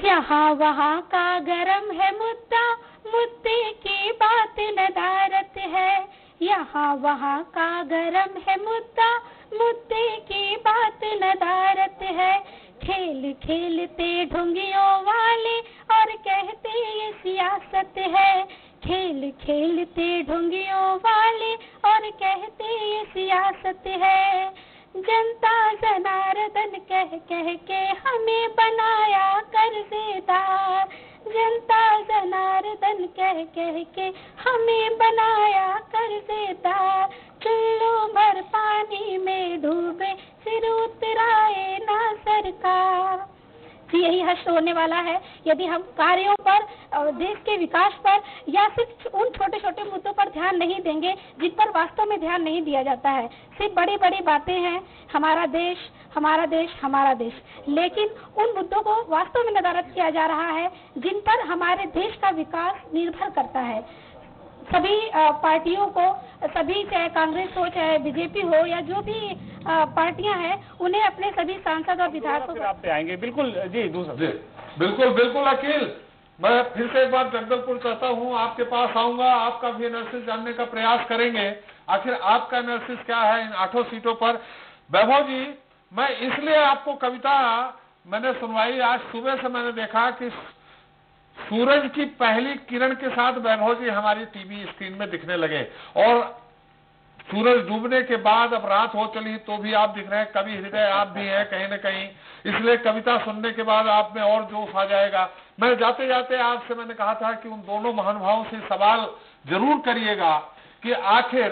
यहाँ वहाँ का गरम है मुद्दा, मुद्दे की बात नदारत है। यहाँ वहाँ का गरम है मुद्दा, मुद्दे की बात नदारत है। खेल खेलते ढोंगियों वाले और कहते ये सियासत है। खेल खेलते ढोंगियों वाले और कहते ये सियासत है। जनता जनार्दन कह कह के हमें बनाया कर्जदार। जनता जनार्दन कह कह के हमें बनाया कर्जदार। चुल्लू भर पानी में डूबे सिर उतराए ना सरकार। यही हश्र होने वाला है यदि हम कार्यों पर, देश के विकास पर, या सिर्फ उन छोटे छोटे मुद्दों पर ध्यान नहीं देंगे जिन पर वास्तव में ध्यान नहीं दिया जाता है। सिर्फ बड़ी बड़ी बातें हैं, हमारा देश हमारा देश हमारा देश, लेकिन उन मुद्दों को वास्तव में नदारद किया जा रहा है जिन पर हमारे देश का विकास निर्भर करता है। सभी पार्टियों को, सभी चाहे कांग्रेस हो चाहे बीजेपी हो या जो भी पार्टियां हैं, उन्हें अपने सभी सांसद और विधायकों को आप पे आएंगे। बिल्कुल जी, बिल्कुल अखिल, मैं फिर से एक बार जगदलपुर चाहता हूँ, आपके पास आऊंगा, आपका भी एनालिसिस जानने का प्रयास करेंगे। आखिर आपका एनालिसिस क्या है इन 8 सीटों पर? वैभव जी, मैं इसलिए आपको कविता मैंने सुनवाई, आज सुबह से मैंने देखा कि सूरज की पहली किरण के साथ वैभव जी हमारी टीवी स्क्रीन में दिखने लगे, और सूरज डूबने के बाद अब रात हो चली तो भी आप दिख रहे हैं। कवि हृदय आप भी हैं कहीं न कहीं, इसलिए कविता सुनने के बाद आप में और जोश आ जाएगा। मैं जाते जाते आपसे मैंने कहा था कि उन दोनों महानुभावों से सवाल जरूर करिएगा कि आखिर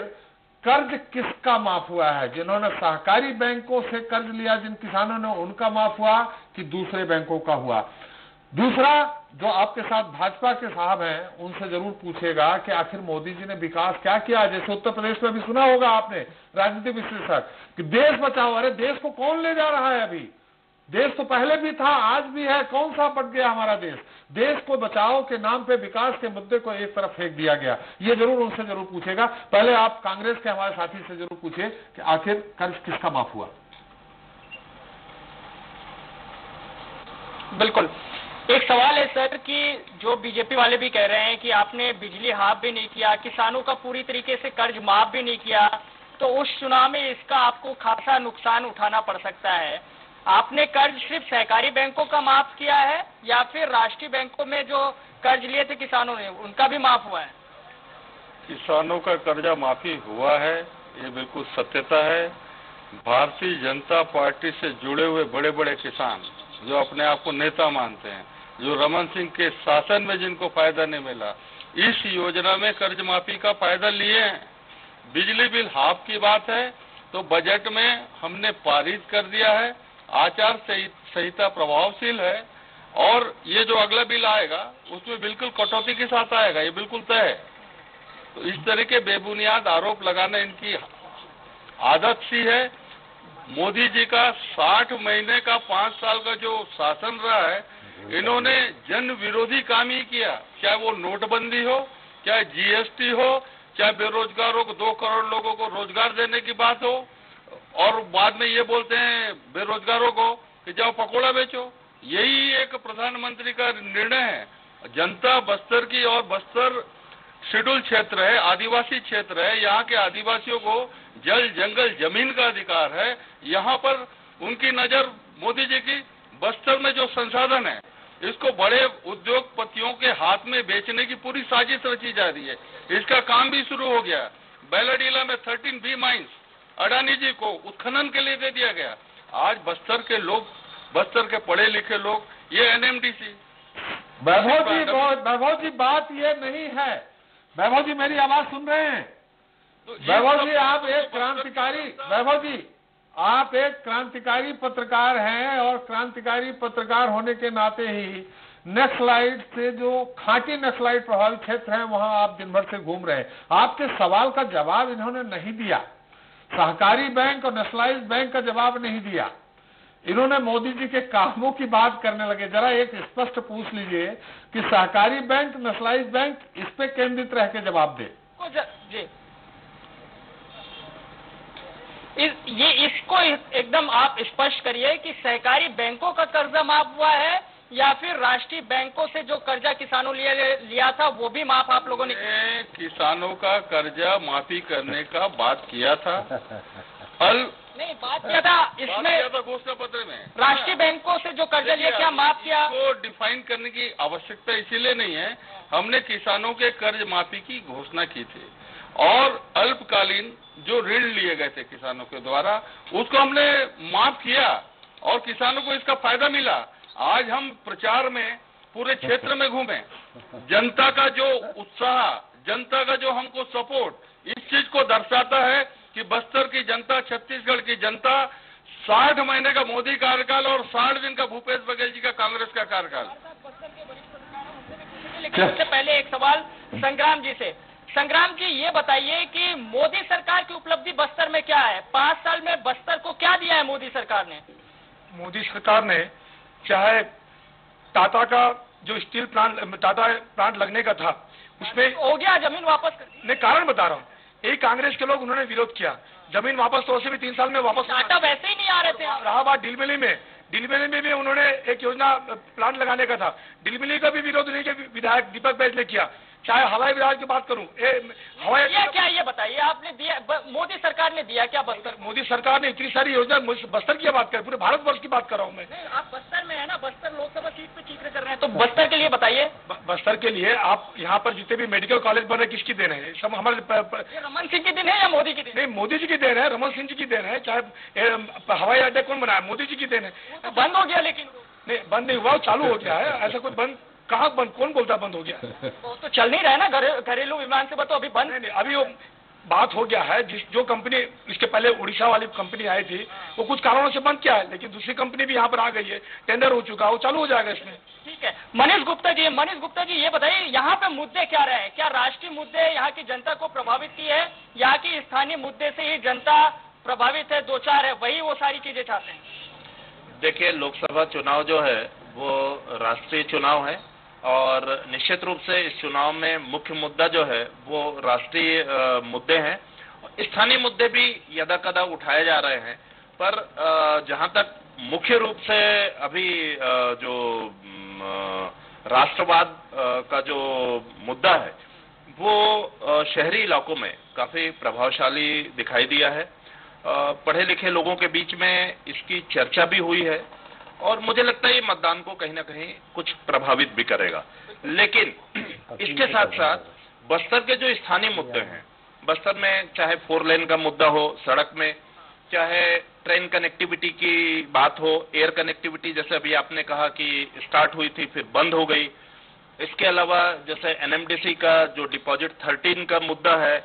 कर्ज किसका माफ हुआ है? जिन्होंने सहकारी बैंकों से कर्ज लिया, जिन किसानों ने, उनका माफ हुआ कि दूसरे बैंकों का हुआ? दूसरा, जो आपके साथ भाजपा के साहब हैं उनसे जरूर पूछेगा कि आखिर मोदी जी ने विकास क्या किया? जैसे उत्तर प्रदेश में भी सुना होगा आपने राजनीतिक विश्लेषक कि देश बचाओ। अरे देश को कौन ले जा रहा है? अभी देश तो पहले भी था, आज भी है, कौन सा बच गया हमारा देश? देश को बचाओ के नाम पे विकास के मुद्दे को एक तरफ फेंक दिया गया। ये जरूर उनसे जरूर पूछेगा। पहले आप कांग्रेस के हमारे साथी से जरूर पूछिए कि आखिर कर्ज किसका माफ हुआ? बिल्कुल। एक सवाल है सर कि जो बीजेपी वाले भी कह रहे हैं कि आपने बिजली हाफ भी नहीं किया, किसानों का पूरी तरीके से कर्ज माफ भी नहीं किया, तो उस चुनाव में इसका आपको खासा नुकसान उठाना पड़ सकता है। आपने कर्ज सिर्फ सहकारी बैंकों का माफ किया है या फिर राष्ट्रीय बैंकों में जो कर्ज लिए थे किसानों ने उनका भी माफ हुआ है? किसानों का कर्जा माफी हुआ है, ये बिल्कुल सत्यता है। भारतीय जनता पार्टी से जुड़े हुए बड़े बड़े किसान जो अपने आप को नेता मानते हैं, जो रमन सिंह के शासन में जिनको फायदा नहीं मिला, इस योजना में कर्ज माफी का फायदा लिए हैं। बिजली बिल हाफ की बात है तो बजट में हमने पारित कर दिया है, आचार संहिता प्रभावशील है और ये जो अगला बिल आएगा उसमें बिल्कुल कटौती के साथ आएगा, ये बिल्कुल तय है। तो इस तरह के बेबुनियाद आरोप लगाना इनकी आदत सी है। मोदी जी का 60 महीने का 5 साल का जो शासन रहा है, इन्होंने जन विरोधी काम ही किया, चाहे वो नोटबंदी हो, चाहे जीएसटी हो, चाहे बेरोजगारों को 2 करोड़ लोगों को रोजगार देने की बात हो, और बाद में ये बोलते हैं बेरोजगारों को कि जाओ पकोड़ा बेचो। यही एक प्रधानमंत्री का निर्णय है। जनता बस्तर की, और बस्तर शेड्यूल क्षेत्र है, आदिवासी क्षेत्र है, यहाँ के आदिवासियों को जल जंगल जमीन का अधिकार है। यहाँ पर उनकी नजर मोदी जी की बस्तर में जो संसाधन है इसको बड़े उद्योगपतियों के हाथ में बेचने की पूरी साजिश रची जा रही है। इसका काम भी शुरू हो गया। बैलाडीला में 13B माइंस अडानी जी को उत्खनन के लिए दे दिया गया। आज बस्तर के लोग, बस्तर के पढ़े लिखे लोग, ये NMDC। वैभव जी बात ये नहीं है। वैभव जी मेरी आवाज सुन रहे हैं? वैभव जी आप एक क्रांतिकारी, वैभव जी आप एक क्रांतिकारी पत्रकार हैं और क्रांतिकारी पत्रकार होने के नाते ही नक्सलाइट से जो खांटी नक्सलाइट प्रभावित क्षेत्र हैं वहां आप दिन भर से घूम रहे हैं। आपके सवाल का जवाब इन्होंने नहीं दिया। सहकारी बैंक और नक्सलाइट बैंक का जवाब नहीं दिया। इन्होंने मोदी जी के कामों की बात करने लगे। जरा एक स्पष्ट पूछ लीजिए कि सहकारी बैंक, नक्सलाइट बैंक, इस पे केंद्रित रह के जवाब दे। जी ये इसको एकदम आप स्पष्ट करिए कि सहकारी बैंकों का कर्जा माफ हुआ है या फिर राष्ट्रीय बैंकों से जो कर्जा किसानों लिया था वो भी माफ आप लोगों ने? किसानों का कर्जा माफी करने का बात किया था। नहीं, बात किया था इसमें घोषणा पत्र में। राष्ट्रीय बैंकों से जो कर्जा लिया क्या माफ किया? वो डिफाइन करने की आवश्यकता इसीलिए नहीं है। हमने किसानों के कर्ज माफी की घोषणा की थी और अल्पकालीन जो ऋण लिए गए थे किसानों के द्वारा उसको हमने माफ किया और किसानों को इसका फायदा मिला। आज हम प्रचार में पूरे क्षेत्र में घूमे, जनता का जो उत्साह, जनता का जो हमको सपोर्ट, इस चीज को दर्शाता है कि बस्तर की जनता, छत्तीसगढ़ की जनता 60 महीने का मोदी कार्यकाल और 60 दिन का भूपेश बघेल जी का कांग्रेस का कार्यकाल। सबसे पहले एक सवाल संग्राम जी से। संग्राम जी ये बताइए कि मोदी सरकार की उपलब्धि बस्तर में क्या है? 5 साल में बस्तर को क्या दिया है मोदी सरकार ने? मोदी सरकार ने चाहे टाटा का जो स्टील प्लांट, टाटा प्लांट लगने का था उसमें हो गया, जमीन वापस नहीं, कारण बता रहा हूँ। एक कांग्रेस के लोग उन्होंने विरोध किया, जमीन वापस तो उसे भी 3 साल में वापस। टाटा वैसे ही नहीं आ रहे थे। रहा बात डीलमिली में भी उन्होंने एक योजना प्लांट लगाने का था, डीलमिली का भी विरोध नहीं किया विधायक दीपक बैज ने किया। चाहे हवाई जहाज की बात करूं, हवाई क्या ये बताइए आपने दिया, मोदी सरकार ने दिया क्या बस्तर? मोदी सरकार ने इतनी सारी योजना, बस्तर की बात कर, पूरे भारतवर्ष की बात कर रहा हूं मैं। आप बस्तर में है ना, बस्तर लोकसभा सीट पे जिक्र कर रहे हैं, तो बस्तर के लिए बताइए। बस्तर के लिए आप यहाँ पर जितने भी मेडिकल कॉलेज बन रहे किसकी देन है? सब हमारे रमन सिंह की देन है या मोदी की देन? नहीं, मोदी जी की देन है, रमन सिंह जी की देन है। चाहे हवाई अड्डा कौन बनाया? मोदी जी की देन है। बंद हो गया, लेकिन नहीं बंद नहीं हुआ, चालू हो गया है। ऐसा कोई बंद कहाँ बंद, कौन बोलता बंद हो गया? वो तो चल नहीं रहा है ना, घरेलू विमान से, तो अभी बंद नहीं। अभी वो बात हो गया है। जो कंपनी इसके पहले उड़ीसा वाली कंपनी आई थी वो कुछ कारणों से बंद किया है, लेकिन दूसरी कंपनी भी यहाँ पर आ गई है, टेंडर हो चुका है, वो चालू हो जाएगा इसमें। ठीक है। मनीष गुप्ता जी ये बताइए यहाँ पे मुद्दे क्या रहे हैं? क्या राष्ट्रीय मुद्दे यहाँ की जनता को प्रभावित की है? यहाँ की स्थानीय मुद्दे से ही जनता प्रभावित है, 2-4 है, वही वो सारी चीजें चाहते हैं? देखिए, लोकसभा चुनाव जो है वो राष्ट्रीय चुनाव है और निश्चित रूप से इस चुनाव में मुख्य मुद्दा जो है वो राष्ट्रीय मुद्दे हैं। स्थानीय मुद्दे भी यदा कदा उठाए जा रहे हैं, पर जहां तक मुख्य रूप से अभी जो राष्ट्रवाद का जो मुद्दा है वो शहरी इलाकों में काफी प्रभावशाली दिखाई दिया है। पढ़े लिखे लोगों के बीच में इसकी चर्चा भी हुई है और मुझे लगता है ये मतदान को कहीं ना कहीं कुछ प्रभावित भी करेगा। लेकिन इसके साथ साथ बस्तर के जो स्थानीय मुद्दे हैं, बस्तर में चाहे 4 लेन का मुद्दा हो सड़क में, चाहे ट्रेन कनेक्टिविटी की बात हो, एयर कनेक्टिविटी जैसे अभी आपने कहा कि स्टार्ट हुई थी फिर बंद हो गई, इसके अलावा जैसे एनएमडीसी का जो डिपॉजिट 13 का मुद्दा है,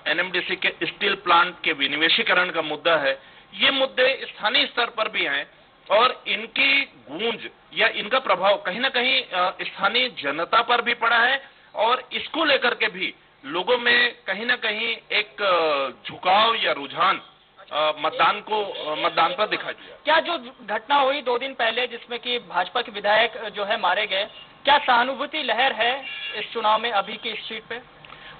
एनएमडीसी के स्टील प्लांट के विनिवेशीकरण का मुद्दा है, ये मुद्दे स्थानीय स्तर पर भी हैं और इनकी गूंज या इनका प्रभाव कहीं ना कहीं स्थानीय जनता पर भी पड़ा है और इसको लेकर के भी लोगों में कहीं ना कहीं एक झुकाव या रुझान मतदान पर दिखाई दिया। क्या जो घटना हुई 2 दिन पहले जिसमें कि भाजपा के विधायक जो है मारे गए, क्या सहानुभूति लहर है इस चुनाव में अभी की इस सीट पे?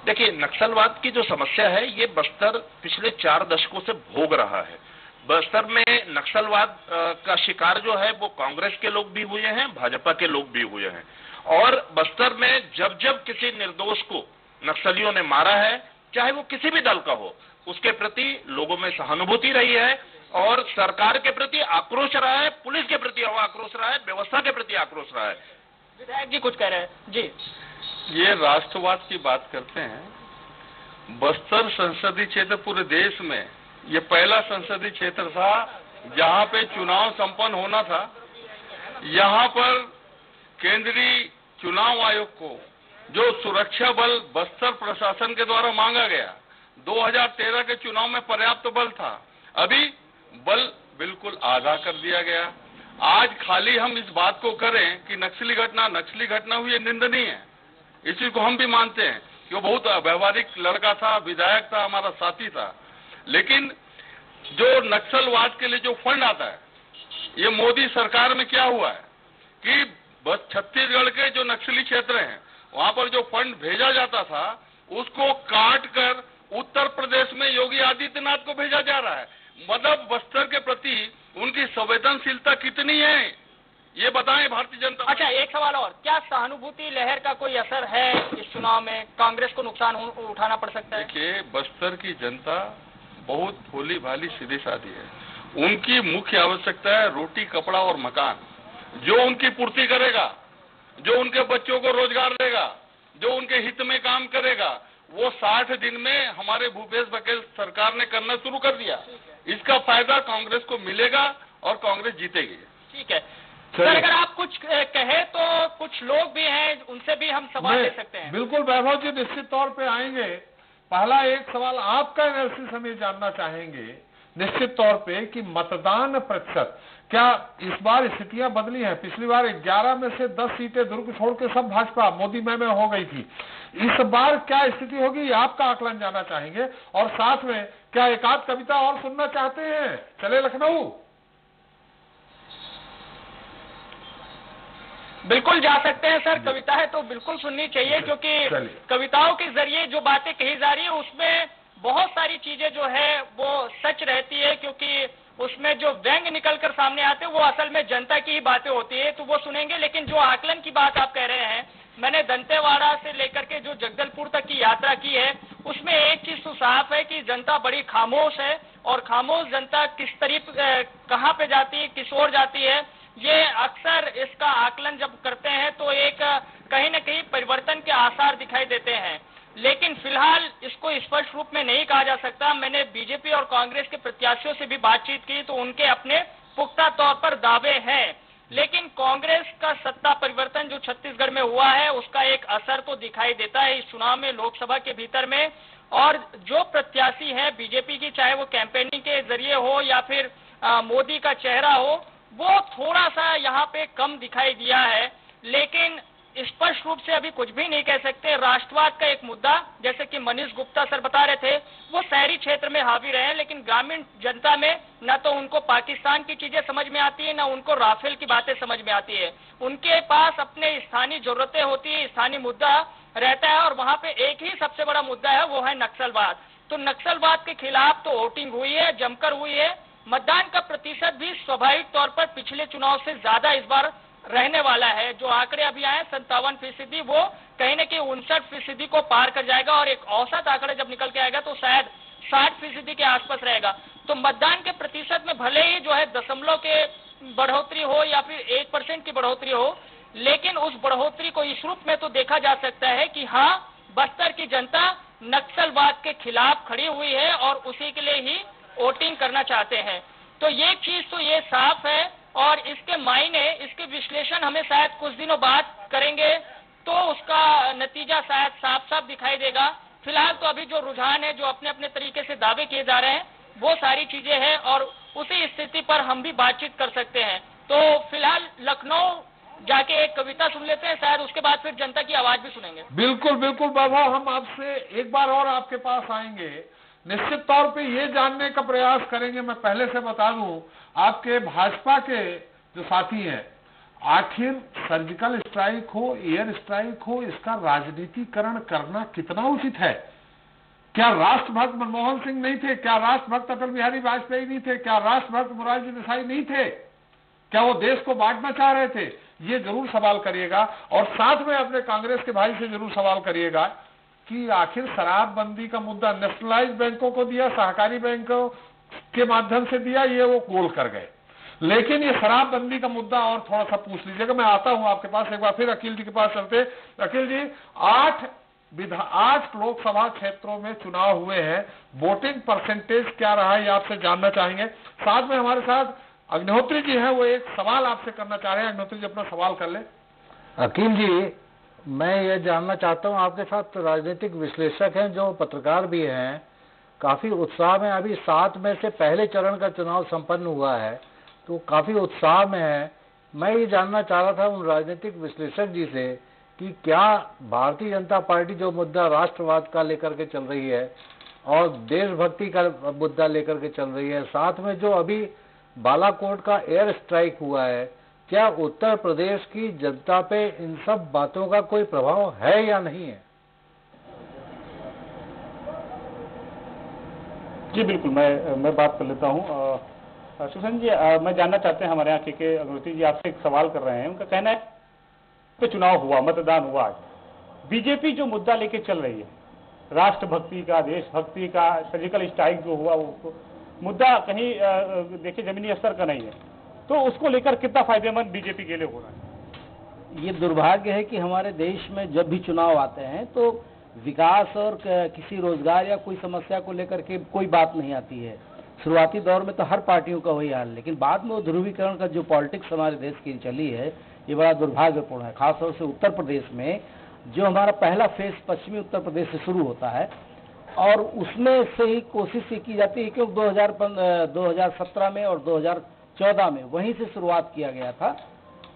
देखिए, नक्सलवाद की जो समस्या है ये बस्तर पिछले 4 दशकों से भोग रहा है। बस्तर में नक्सलवाद का शिकार जो है वो कांग्रेस के लोग भी हुए हैं, भाजपा के लोग भी हुए हैं और बस्तर में जब जब किसी निर्दोष को नक्सलियों ने मारा है, चाहे वो किसी भी दल का हो, उसके प्रति लोगों में सहानुभूति रही है और सरकार के प्रति आक्रोश रहा है, पुलिस के प्रति आक्रोश रहा है, व्यवस्था के प्रति आक्रोश रहा है। विधायक जी कुछ कह रहे हैं जी। ये राष्ट्रवाद की बात करते हैं। बस्तर संसदीय क्षेत्र पूरे देश में ये पहला संसदीय क्षेत्र था जहां पे चुनाव संपन्न होना था। यहां पर केंद्रीय चुनाव आयोग को जो सुरक्षा बल बस्तर प्रशासन के द्वारा मांगा गया, 2013 के चुनाव में पर्याप्त बल था, अभी बल बिल्कुल आधा कर दिया गया। आज खाली हम इस बात को करें कि नक्सली घटना हुई, निंदनीय है, इसी को हम भी मानते हैं कि वो बहुत व्यवहारिक लड़का था, विधायक था, हमारा साथी था। लेकिन जो नक्सलवाद के लिए जो फंड आता है, ये मोदी सरकार में क्या हुआ है कि बस छत्तीसगढ़ के जो नक्सली क्षेत्र हैं वहां पर जो फंड भेजा जाता था उसको काट कर उत्तर प्रदेश में योगी आदित्यनाथ को भेजा जा रहा है। मतलब बस्तर के प्रति उनकी संवेदनशीलता कितनी है ये बताएं भारतीय जनता। अच्छा, एक सवाल और, क्या सहानुभूति लहर का कोई असर है इस चुनाव में? कांग्रेस को नुकसान उठाना पड़ सकता है? देखिए, बस्तर की जनता बहुत भोली भाली सीधी साधी है। उनकी मुख्य आवश्यकता है रोटी, कपड़ा और मकान, जो उनकी पूर्ति करेगा, जो उनके बच्चों को रोजगार देगा, जो उनके हित में काम करेगा, वो 60 दिन में हमारे भूपेश बघेल सरकार ने करना शुरू कर दिया। इसका फायदा कांग्रेस को मिलेगा और कांग्रेस जीतेगी। ठीक है सर, अगर आप कुछ कहे तो कुछ लोग भी हैं, उनसे भी हम सवाल ले सकते हैं। बिल्कुल वैभव जी, निश्चित तौर पे आएंगे। पहला एक सवाल आपका एनालिसिस हम ये जानना चाहेंगे निश्चित तौर पे कि मतदान प्रतिशत, क्या इस बार स्थितियां बदली हैं? पिछली बार 11 में से 10 सीटें दुर्ग छोड़ के सब भाजपा मोदी में हो गई थी। इस बार क्या स्थिति होगी, आपका आकलन जानना चाहेंगे। और साथ में क्या एक आध कविता और सुनना चाहते हैं? चले लखनऊ। बिल्कुल जा सकते हैं सर, कविताएं तो बिल्कुल सुननी चाहिए क्योंकि कविताओं के जरिए जो बातें कही जा रही है उसमें बहुत सारी चीजें जो है वो सच रहती है, क्योंकि उसमें जो व्यंग निकल कर सामने आते हैं वो असल में जनता की ही बातें होती है, तो वो सुनेंगे। लेकिन जो आकलन की बात आप कह रहे हैं, मैंने दंतेवाड़ा से लेकर के जो जगदलपुर तक की यात्रा की है, उसमें एक चीज तो साफ है कि जनता बड़ी खामोश है और खामोश जनता किस तरीके कहाँ पे जाती है, किस ओर जाती है, ये अक्सर इसका आकलन जब करते हैं तो एक कहीं न कहीं परिवर्तन के आसार दिखाई देते हैं। लेकिन फिलहाल इसको स्पष्ट रूप में नहीं कहा जा सकता। मैंने बीजेपी और कांग्रेस के प्रत्याशियों से भी बातचीत की तो उनके अपने पुख्ता तौर पर दावे हैं, लेकिन कांग्रेस का सत्ता परिवर्तन जो छत्तीसगढ़ में हुआ है उसका एक असर तो दिखाई देता है इस चुनाव में, लोकसभा के भीतर में। और जो प्रत्याशी है बीजेपी की, चाहे वो कैंपेनिंग के जरिए हो या फिर मोदी का चेहरा हो, वो थोड़ा सा यहाँ पे कम दिखाई दिया है। लेकिन स्पष्ट रूप से अभी कुछ भी नहीं कह सकते। राष्ट्रवाद का एक मुद्दा, जैसे कि मनीष गुप्ता सर बता रहे थे, वो शहरी क्षेत्र में हावी रहे, लेकिन ग्रामीण जनता में न तो उनको पाकिस्तान की चीजें समझ में आती है, न उनको राफेल की बातें समझ में आती है। उनके पास अपने स्थानीय जरूरतें होती है, स्थानीय मुद्दा रहता है और वहाँ पे एक ही सबसे बड़ा मुद्दा है, वो है नक्सलवाद। तो नक्सलवाद के खिलाफ तो वोटिंग हुई है, जमकर हुई है, मतदान का प्रतिशत भी स्वाभाविक तौर पर पिछले चुनाव से ज्यादा इस बार रहने वाला है। जो आंकड़े अभी आए 57%, वो कहीं न कहीं 59% को पार कर जाएगा और एक औसत आंकड़ा जब निकल के आएगा तो शायद 60% के आसपास रहेगा। तो मतदान के प्रतिशत में भले ही जो है दशमलव के बढ़ोतरी हो या फिर 1% की बढ़ोतरी हो, लेकिन उस बढ़ोतरी को इस रूप में तो देखा जा सकता है कि हाँ, बस्तर की जनता नक्सलवाद के खिलाफ खड़ी हुई है और उसी के लिए ही वोटिंग करना चाहते हैं। तो ये चीज तो ये साफ है और इसके मायने, इसके विश्लेषण हमें शायद कुछ दिनों बाद करेंगे तो उसका नतीजा शायद साफ साफ दिखाई देगा। फिलहाल तो अभी जो रुझान है, जो अपने अपने तरीके से दावे किए जा रहे हैं, वो सारी चीजें हैं और उसी स्थिति पर हम भी बातचीत कर सकते हैं। तो फिलहाल लखनऊ जाके एक कविता सुन लेते हैं, शायद उसके बाद फिर जनता की आवाज भी सुनेंगे। बिल्कुल बिल्कुल बाबा, हम आपसे एक बार और आपके पास आएंगे, निश्चित तौर पे ये जानने का प्रयास करेंगे। मैं पहले से बता दूं, आपके भाजपा के जो साथी हैं, आखिर सर्जिकल स्ट्राइक हो, एयर स्ट्राइक हो, इसका राजनीतिकरण करना कितना उचित है? क्या राष्ट्रभक्त मनमोहन सिंह नहीं थे? क्या राष्ट्रभक्त अटल बिहारी वाजपेयी नहीं थे? क्या राष्ट्रभक्त मोरारजी देसाई नहीं थे? क्या वो देश को बांटना चाह रहे थे? ये जरूर सवाल करिएगा और साथ में अपने कांग्रेस के भाई से जरूर सवाल करिएगा कि आखिर शराबबंदी का मुद्दा नेशनलाइज बैंकों को दिया, सहकारी बैंकों के माध्यम से दिया, ये वो गोल कर गए। लेकिन ये शराबबंदी का मुद्दा और थोड़ा सा पूछ लीजिएगा। मैं आता हूं आपके पास, एक बार फिर अखिल जी के पास चलते। अखिल जी, 8 लोकसभा क्षेत्रों में चुनाव हुए हैं, वोटिंग परसेंटेज क्या रहा है ये आपसे जानना चाहेंगे। साथ में हमारे साथ अग्निहोत्री जी हैं, वो एक सवाल आपसे करना चाह रहे हैं। अग्निहोत्री जी अपना सवाल कर ले। अखिल जी, मैं ये जानना चाहता हूँ, आपके साथ राजनीतिक विश्लेषक हैं, जो पत्रकार भी हैं, काफी उत्साह में, अभी 7 में से पहले चरण का चुनाव संपन्न हुआ है तो काफी उत्साह में है। मैं ये जानना चाह रहा था उन राजनीतिक विश्लेषक जी से कि क्या भारतीय जनता पार्टी जो मुद्दा राष्ट्रवाद का लेकर के चल रही है और देशभक्ति का मुद्दा लेकर के चल रही है, साथ में जो अभी बालाकोट का एयर स्ट्राइक हुआ है, क्या उत्तर प्रदेश की जनता पे इन सब बातों का कोई प्रभाव है या नहीं है? जी बिल्कुल, मैं बात कर लेता हूँ। सुशांत जी, मैं जानना चाहते हैं, हमारे यहाँ के अग्निहोत्री जी आपसे एक सवाल कर रहे हैं। उनका कहना है कि चुनाव हुआ, मतदान हुआ, आज बीजेपी जो मुद्दा लेके चल रही है, राष्ट्रभक्ति का, देशभक्ति का, सर्जिकल स्ट्राइक जो हुआ, वो मुद्दा कहीं देखिए जमीनी स्तर का नहीं है, तो उसको लेकर कितना फायदेमंद बीजेपी के लिए हो रहा है? ये दुर्भाग्य है कि हमारे देश में जब भी चुनाव आते हैं तो विकास और किसी रोजगार या कोई समस्या को लेकर के कोई बात नहीं आती है। शुरुआती दौर में तो हर पार्टियों का वही हाल, लेकिन बाद में वो ध्रुवीकरण का जो पॉलिटिक्स हमारे देश की चली है, ये बड़ा दुर्भाग्यपूर्ण है। खासतौर से उत्तर प्रदेश में जो हमारा पहला फेज पश्चिमी उत्तर प्रदेश से शुरू होता है और उसमें से ही कोशिश ये की जाती है कि 2017 में और 2014 में वहीं से शुरुआत किया गया था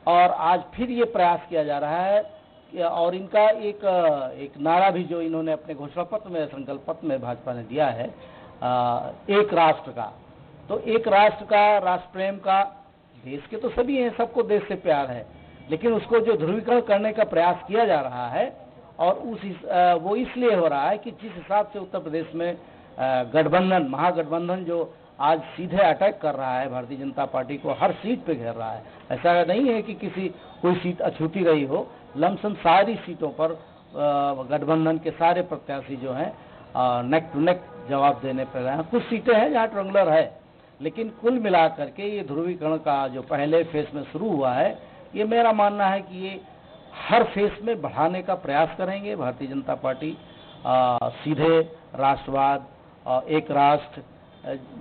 और आज फिर ये प्रयास किया जा रहा है। और इनका एक नारा भी जो इन्होंने अपने घोषणा पत्र में, संकल्प पत्र में भाजपा ने दिया है, एक राष्ट्र का। तो एक राष्ट्र का, राष्ट्र प्रेम का, देश के तो सभी हैं, सबको देश से प्यार है, लेकिन उसको जो ध्रुवीकरण करने का प्रयास किया जा रहा है और वो इसलिए हो रहा है कि जिस हिसाब से उत्तर प्रदेश में गठबंधन, महागठबंधन जो आज सीधे अटैक कर रहा है भारतीय जनता पार्टी को, हर सीट पे घेर रहा है। ऐसा नहीं है कि कोई सीट अछूती रही हो, लमसम सारी सीटों पर गठबंधन के सारे प्रत्याशी जो हैं नेक टू नेक जवाब देने पर रहे हैं। कुछ सीटें हैं जहाँ ट्रंगलर है, लेकिन कुल मिलाकर के ये ध्रुवीकरण का जो पहले फेज में शुरू हुआ है, ये मेरा मानना है कि ये हर फेज में बढ़ाने का प्रयास करेंगे भारतीय जनता पार्टी। सीधे राष्ट्रवाद, एक राष्ट्र,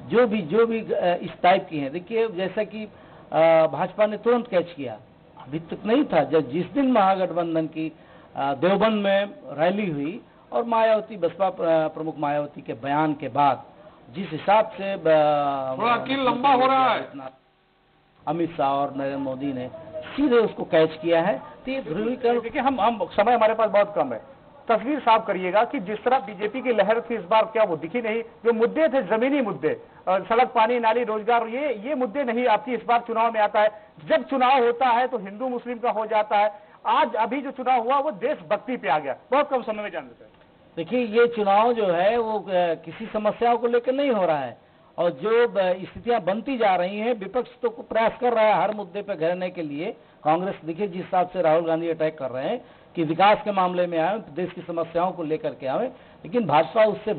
जो भी इस टाइप की हैं। देखिए, जैसा कि भाजपा ने तुरंत कैच किया, अभी तक नहीं था। जिस दिन महागठबंधन की देवबंद में रैली हुई और मायावती, बसपा प्रमुख मायावती के बयान के बाद जिस हिसाब से लंबा हो रहा है, अमित शाह और नरेंद्र मोदी ने सीधे उसको कैच किया है। तो ये ध्रुवीकरण, देखिए हम समय हमारे पास बहुत कम है, तस्वीर साफ करिएगा कि जिस तरह बीजेपी की लहर थी इस बार, क्या वो दिखी नहीं? जो मुद्दे थे, जमीनी मुद्दे, सड़क, पानी, नाली, रोजगार, ये मुद्दे नहीं आपकी इस बार चुनाव में आता है। जब चुनाव होता है तो हिंदू मुस्लिम का हो जाता है। आज अभी जो चुनाव हुआ वो देशभक्ति पे आ गया। बहुत कम समय में जान लेते हैं। देखिए, ये चुनाव जो है वो किसी समस्याओं को लेकर नहीं हो रहा है, और जो स्थितियां बनती जा रही हैं, विपक्ष तो प्रयास कर रहा है हर मुद्दे पर घेरने के लिए। कांग्रेस देखिए जिस हिसाब से राहुल गांधी अटैक कर रहे हैं कि विकास के मामले में आए, देश की समस्याओं को लेकर के आए, लेकिन भाजपा उससे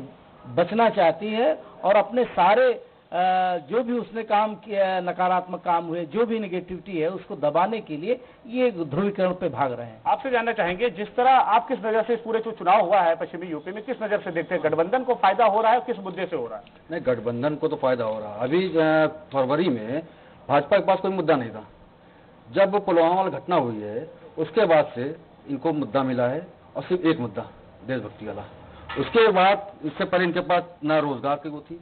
बचना चाहती है और अपने सारे जो भी उसने काम किया, नकारात्मक काम हुए, जो भी निगेटिविटी है, उसको दबाने के लिए ये ध्रुवीकरण पे भाग रहे हैं। आपसे जानना चाहेंगे, जिस तरह आप किस नजर से इस पूरे जो चुनाव हुआ है पश्चिमी यूपी में, किस नजर से देखते हैं? गठबंधन को फायदा हो रहा है, किस मुद्दे से हो रहा है? नहीं, गठबंधन को तो फायदा हो रहा है। अभी फरवरी में भाजपा के पास कोई मुद्दा नहीं था। जब पुलवामा वाली घटना हुई है उसके बाद से इनको मुद्दा मिला है, और सिर्फ एक मुद्दा, देशभक्ति वाला। उसके बाद इससे पहले इनके पास ना रोजगार की वो थी,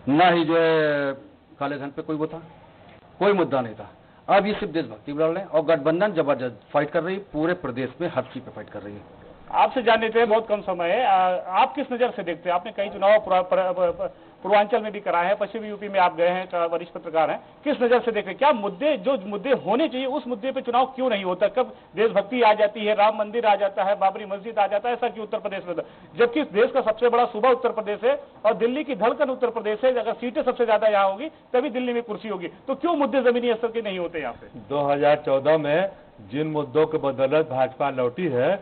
ना ही जो है काले धन पे कोई वो था, कोई मुद्दा नहीं था। अब ये सिर्फ देशभक्ति बढ़ रहे हैं और गठबंधन जबरदस्त फाइट कर रही है, पूरे प्रदेश में हर चीज पे फाइट कर रही है। आपसे जानने थे, बहुत कम समय है, आप किस नजर से देखते हैं? आपने कई चुनाव पूर्वांचल में भी कराए हैं, पश्चिमी यूपी में आप गए हैं, वरिष्ठ पत्रकार हैं, किस नजर से देखते हैं? क्या मुद्दे, जो मुद्दे होने चाहिए उस मुद्दे पे चुनाव क्यों नहीं होता? कब देशभक्ति आ जाती है, राम मंदिर आ जाता है, बाबरी मस्जिद आ जाता है, ऐसा क्यों उत्तर प्रदेश में? जबकि देश का सबसे बड़ा सूबा उत्तर प्रदेश है और दिल्ली की धड़कन उत्तर प्रदेश है। अगर सीटें सबसे ज्यादा यहाँ होगी तभी दिल्ली में कुर्सी होगी, तो क्यों मुद्दे जमीनी स्तर के नहीं होते यहाँ पे? 2014 में जिन मुद्दों के बदौलत भाजपा लौटी है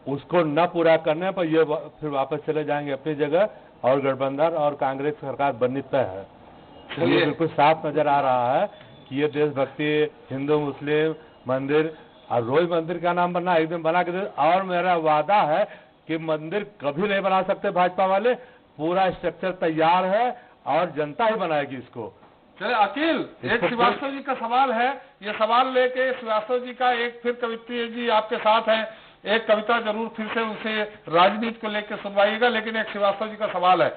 उसको न पूरा करने पर ये फिर वापस चले जाएंगे अपनी जगह, और गठबंधन और कांग्रेस सरकार बननी तय है। ये बिल्कुल साफ नजर आ रहा है कि ये देशभक्ति, हिंदू मुस्लिम मंदिर, और रोज मंदिर का नाम बनना एक दिन बना के दे। और मेरा वादा है कि मंदिर कभी नहीं बना सकते भाजपा वाले, पूरा स्ट्रक्चर तैयार है और जनता ही बनाएगी इसको। चले अकील, एक श्रीवास्तव जी का सवाल है, ये सवाल लेके श्रीवास्तव जी का एक फिर कवित्री जी आपके साथ हैं, एक कविता जरूर फिर से उसे राजनीति को लेकर सुनवाइएगा, लेकिन एक श्रीवास्तव जी का सवाल है।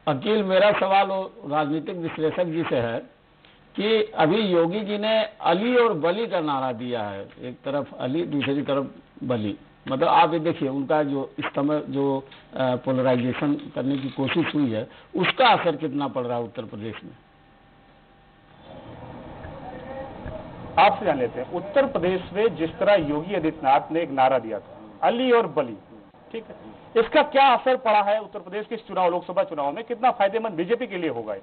अकील, मेरा सवाल राजनीतिक विश्लेषक जी से है कि अभी योगी जी ने अली और बली का नारा दिया है, एक तरफ अली दूसरी तरफ बली, मतलब आप ये देखिए उनका जो इस समय जो पोलराइजेशन करने की कोशिश हुई है उसका असर कितना पड़ रहा है उत्तर प्रदेश में? आपसे जान लेते हैं, उत्तर प्रदेश में जिस तरह योगी आदित्यनाथ ने एक नारा दिया था अली और बली, ठीक है, इसका क्या असर पड़ा है उत्तर प्रदेश के चुनाव, लोकसभा चुनाव में? कितना फायदेमंद बीजेपी के लिए होगा?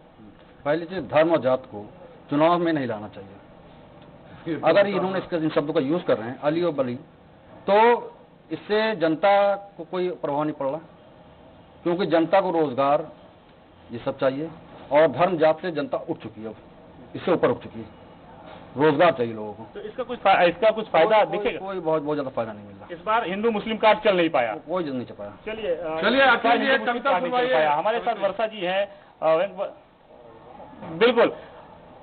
पहली चीज, धर्म और जात को चुनाव में नहीं लाना चाहिए। अगर इन्होंने इन शब्दों का यूज कर रहे हैं अली और बली, तो इससे जनता को कोई प्रभाव नहीं पड़ रहा, क्योंकि जनता को रोजगार ये सब चाहिए, और धर्म जात से जनता उठ चुकी है, अब इससे ऊपर उठ चुकी है, रोजगार चाहिए लोगों को। तो इसका कुछ फायदा दिखेगा? कोई बहुत ज्यादा फायदा नहीं मिल रहा। इस बार हिंदू मुस्लिम कार्ड चल नहीं पाया, कोई नहीं चल पाया। चलिए कविता सुनवाइए। हमारे साथ वर्षा जी हैं। बिल्कुल,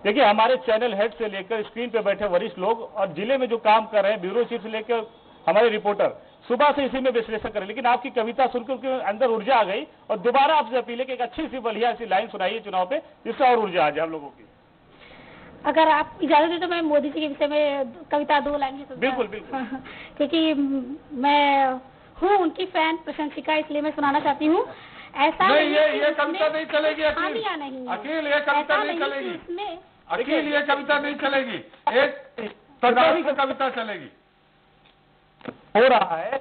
देखिए हमारे चैनल हेड से लेकर स्क्रीन पे बैठे वरिष्ठ लोग और जिले में जो काम कर रहे हैं, ब्यूरो चीफ से लेकर हमारे रिपोर्टर, सुबह से इसी में विश्लेषण करें, लेकिन आपकी कविता सुनकर उनके अंदर ऊर्जा आ गई और दोबारा आपसे अपील है कि एक अच्छी सी बढ़िया सी लाइन सुनाइए चुनाव पे, जिससे और ऊर्जा आ जाए हम लोगों की। अगर आप इजाजत दें तो मैं मोदी जी के विषय में कविता 2 लाइन में बिल्कुल बिल्कुल क्योंकि मैं हूँ उनकी फैन प्रशंसिका, इसलिए मैं सुनाना चाहती हूँ। ऐसा नहीं, ये कविता नहीं चलेगी अकील, नहीं, ये कविता नहीं चलेगी अकील, ये कविता नहीं चलेगी, एक तर्क कविता चलेगी। हो रहा है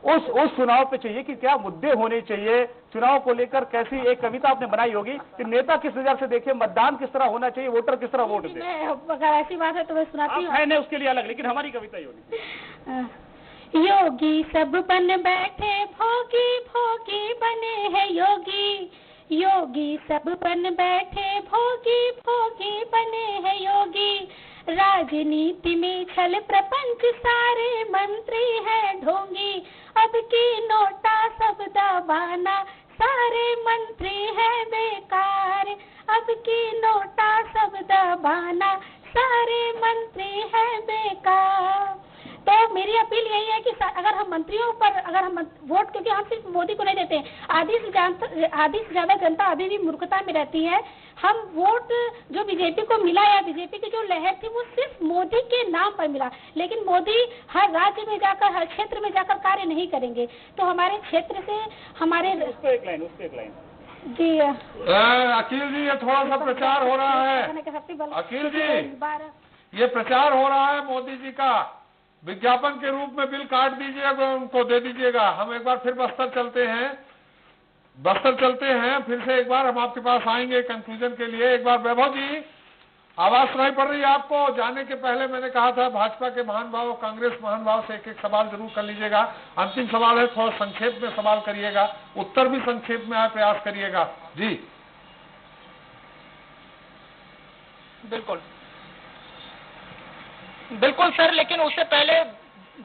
उस चुनाव पे चाहिए कि क्या मुद्दे होने चाहिए, चुनाव को लेकर कैसी एक कविता आपने बनाई होगी कि नेता किस नजर से देखे, मतदान किस तरह होना चाहिए, वोटर किस तरह वोट दे। अगर ऐसी बात है तो मैं सुनाती हूँ। है उसके लिए अलग, लेकिन हमारी कविता ही होगी। योगी सब बन बैठे, भोगी भोगी बने हैं योगी, योगी सब बन बैठे, भोगी भोगी बने हैं योगी, राजनीति में छल प्रपंच सारे मंत्री हैं ढोंगी, अब की नोटा सब दबाना सारे मंत्री हैं बेकार, अब की नोटा सब दबाना सारे मंत्री हैं बेकार। तो मेरी अपील यही है कि अगर हम मंत्रियों पर अगर हम वोट, क्योंकि हम सिर्फ मोदी को नहीं देते हैं, आधी से ज्यादा जनता अभी भी मूर्खता में रहती है। हम वोट जो बीजेपी को मिला या बीजेपी की जो लहर थी वो सिर्फ मोदी के नाम पर मिला, लेकिन मोदी हर राज्य में जाकर, हर क्षेत्र में जाकर कार्य नहीं करेंगे। तो हमारे क्षेत्र से हमारे उसको एक लाइन जी अकील जी, ये थोड़ा सा प्रचार हो रहा है। अकील जी, ये प्रचार हो रहा है मोदी जी का, विज्ञापन के रूप में बिल काट दीजिएगा, उनको दे दीजिएगा। हम एक बार फिर बस्तर चलते हैं। बस्तर चलते हैं, फिर से एक बार हम आपके पास आएंगे कंक्लूजन के लिए। एक बार वैभव जी, आवाज सुनाई पड़ रही है आपको? जाने के पहले मैंने कहा था भाजपा के महानुभाव, कांग्रेस महानुभाव से एक एक सवाल जरूर कर लीजिएगा। अंतिम सवाल है, थोड़ा संक्षेप में सवाल करिएगा, उत्तर भी संक्षेप में प्रयास करिएगा। जी बिल्कुल बिल्कुल सर, लेकिन उससे पहले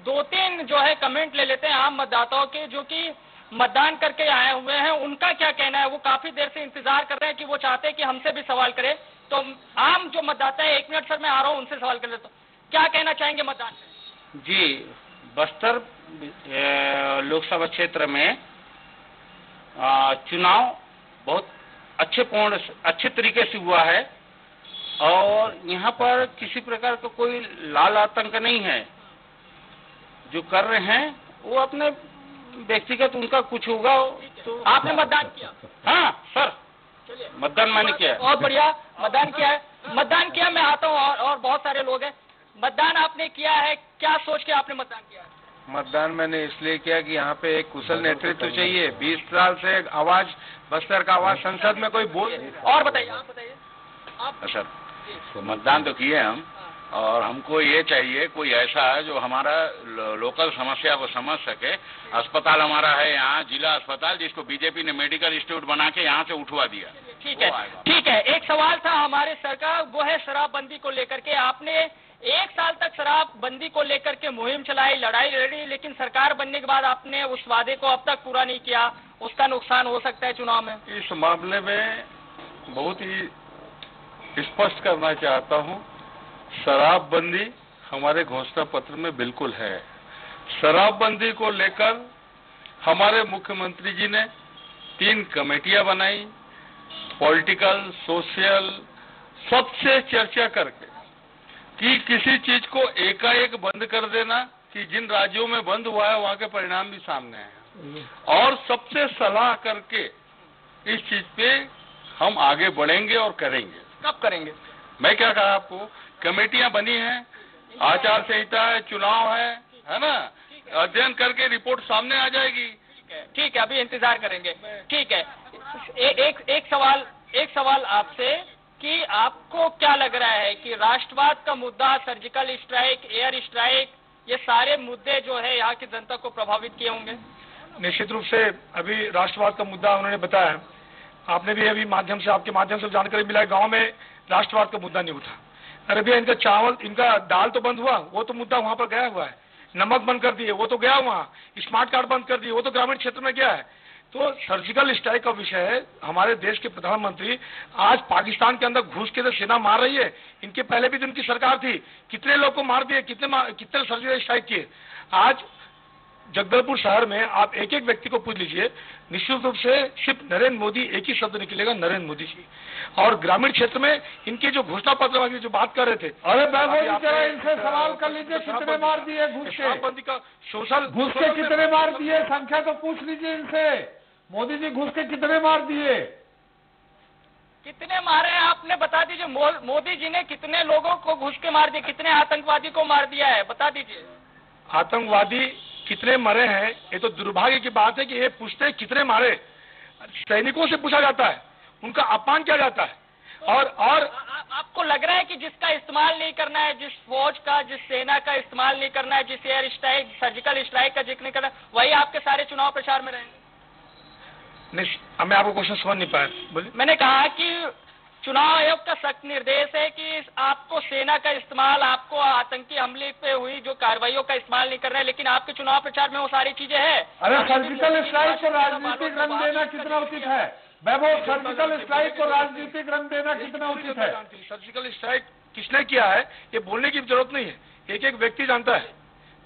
2-3 जो है कमेंट ले लेते हैं आम मतदाताओं के, जो कि मतदान करके आए हुए हैं। उनका क्या कहना है? वो काफी देर से इंतजार कर रहे हैं कि वो चाहते हैं कि हमसे भी सवाल करें। तो आम जो मतदाता है, 1 मिनट सर मैं आ रहा हूँ, उनसे सवाल कर लेता हूँ। क्या कहना चाहेंगे मतदान में? जी, बस्तर लोकसभा क्षेत्र में चुनाव बहुत अच्छे तरीके से हुआ है और यहाँ पर किसी प्रकार का कोई लाल आतंक नहीं है। जो कर रहे हैं वो अपने व्यक्तिगत उनका कुछ होगा। तो आपने मतदान किया? हाँ सर, मतदान मैंने किया है। बहुत बढ़िया, मतदान किया है। मतदान किया, मैं आता हूँ और बहुत सारे लोग हैं। मतदान आपने किया है, क्या सोच के आपने मतदान किया है? मतदान मैंने इसलिए किया कि यहाँ पे एक कुशल नेतृत्व चाहिए। 20 साल से आवाज, बस्तर का आवाज संसद में कोई बोल। और बताइए, आप बताइए। सर, तो मतदान तो किए हम, और हमको ये चाहिए कोई ऐसा जो हमारा लोकल समस्या को समझ सके। अस्पताल हमारा है यहाँ, जिला अस्पताल, जिसको बीजेपी ने मेडिकल इंस्टीट्यूट बना के यहाँ से उठवा दिया। ठीक है, ठीक है। एक सवाल था हमारे सरकार, वो है शराबबंदी को लेकर के। आपने 1 साल तक शराबबंदी को लेकर के मुहिम चलाई, लड़ाई लड़ी, लेकिन सरकार बनने के बाद आपने उस वादे को अब तक पूरा नहीं किया। उसका नुकसान हो सकता है चुनाव में। इस मामले में बहुत ही स्पष्ट करना चाहता हूँ, शराबबंदी हमारे घोषणा पत्र में बिल्कुल है। शराबबंदी को लेकर हमारे मुख्यमंत्री जी ने 3 कमेटियां बनाई, पॉलिटिकल, सोशल, सबसे चर्चा करके, कि किसी चीज को एकाएक बंद कर देना, कि जिन राज्यों में बंद हुआ है वहां के परिणाम भी सामने हैं, और सबसे सलाह करके इस चीज पे हम आगे बढ़ेंगे और करेंगे। कब करेंगे? मैं क्या कहा आपको, कमेटियां बनी हैं, आचार संहिता है, चुनाव है ना, अध्ययन करके रिपोर्ट सामने आ जाएगी। ठीक है, अभी इंतजार करेंगे। ठीक है, एक सवाल आपसे, कि आपको क्या लग रहा है कि राष्ट्रवाद का मुद्दा, सर्जिकल स्ट्राइक, एयर स्ट्राइक, ये सारे मुद्दे जो है यहाँ की जनता को प्रभावित किए होंगे? निश्चित रूप से अभी राष्ट्रवाद का मुद्दा उन्होंने बताया, आपने भी अभी आपके माध्यम से जानकारी मिला है, गांव में राष्ट्रवाद का मुद्दा नहीं उठा। अरे भैया, इनका चावल, इनका दाल तो बंद हुआ, वो तो मुद्दा वहां पर गया हुआ है। नमक बंद कर दिए, वो तो गया वहां। स्मार्ट कार्ड बंद कर दिए, वो तो ग्रामीण क्षेत्र में गया है। तो सर्जिकल स्ट्राइक का विषय है, हमारे देश के प्रधानमंत्री आज पाकिस्तान के अंदर घुस के तो सेना मार रही है। इनके पहले भी दिन की सरकार थी, कितने लोग को मार दिए, कितने सर्जिकल स्ट्राइक किए। आज जगदलपुर शहर में आप एक एक व्यक्ति को पूछ लीजिए, निश्चित रूप से सिर्फ नरेंद्र मोदी, एक ही शब्द निकलेगा, नरेंद्र मोदी जी। और ग्रामीण क्षेत्र में इनके जो घोषणा पत्र की जो बात कर रहे थे, अरे इनसे सवाल कर लीजिए, कितने मार दिए घुस के? शराबबंदी का सोशल घुस के कितने मार दिए, संख्या तो पूछ लीजिए इनसे। मोदी जी घुस के कितने मार दिए? कितने मारे हैं आपने बता दीजिए। मोदी जी ने कितने लोगों को घुस के मार दिया, कितने आतंकवादी को मार दिया है, बता दीजिए। आतंकवादी कितने मरे हैं, ये तो दुर्भाग्य की बात है कि ये पूछते हैं कितने मारे। सैनिकों से पूछा जाता है, उनका अपमान किया जाता है। और आपको लग रहा है कि जिसका इस्तेमाल नहीं करना है, जिस फौज का, जिस सेना का इस्तेमाल नहीं करना है, जिस एयर स्ट्राइक, सर्जिकल स्ट्राइक का जिक्र नहीं करना, वही आपके सारे चुनाव प्रचार में रहेंगे? मैं आपको क्वेश्चन समझ नहीं पाया, बोलिए। मैंने कहा कि चुनाव आयोग का सख्त निर्देश है कि आपको सेना का इस्तेमाल, आपको आतंकी हमले पे हुई जो कार्रवाइयों का इस्तेमाल नहीं करना है, लेकिन आपके चुनाव प्रचार में वो सारी चीजें हैं। अरे सर्जिकल स्ट्राइक को राजनीतिक रंग देना कितना उचित है? वैभव, सर्जिकल स्ट्राइक को राजनीतिक रंग देना कितना उचित है? सर्जिकल स्ट्राइक किसने किया है ये बोलने की जरूरत नहीं है, एक एक व्यक्ति जानता है।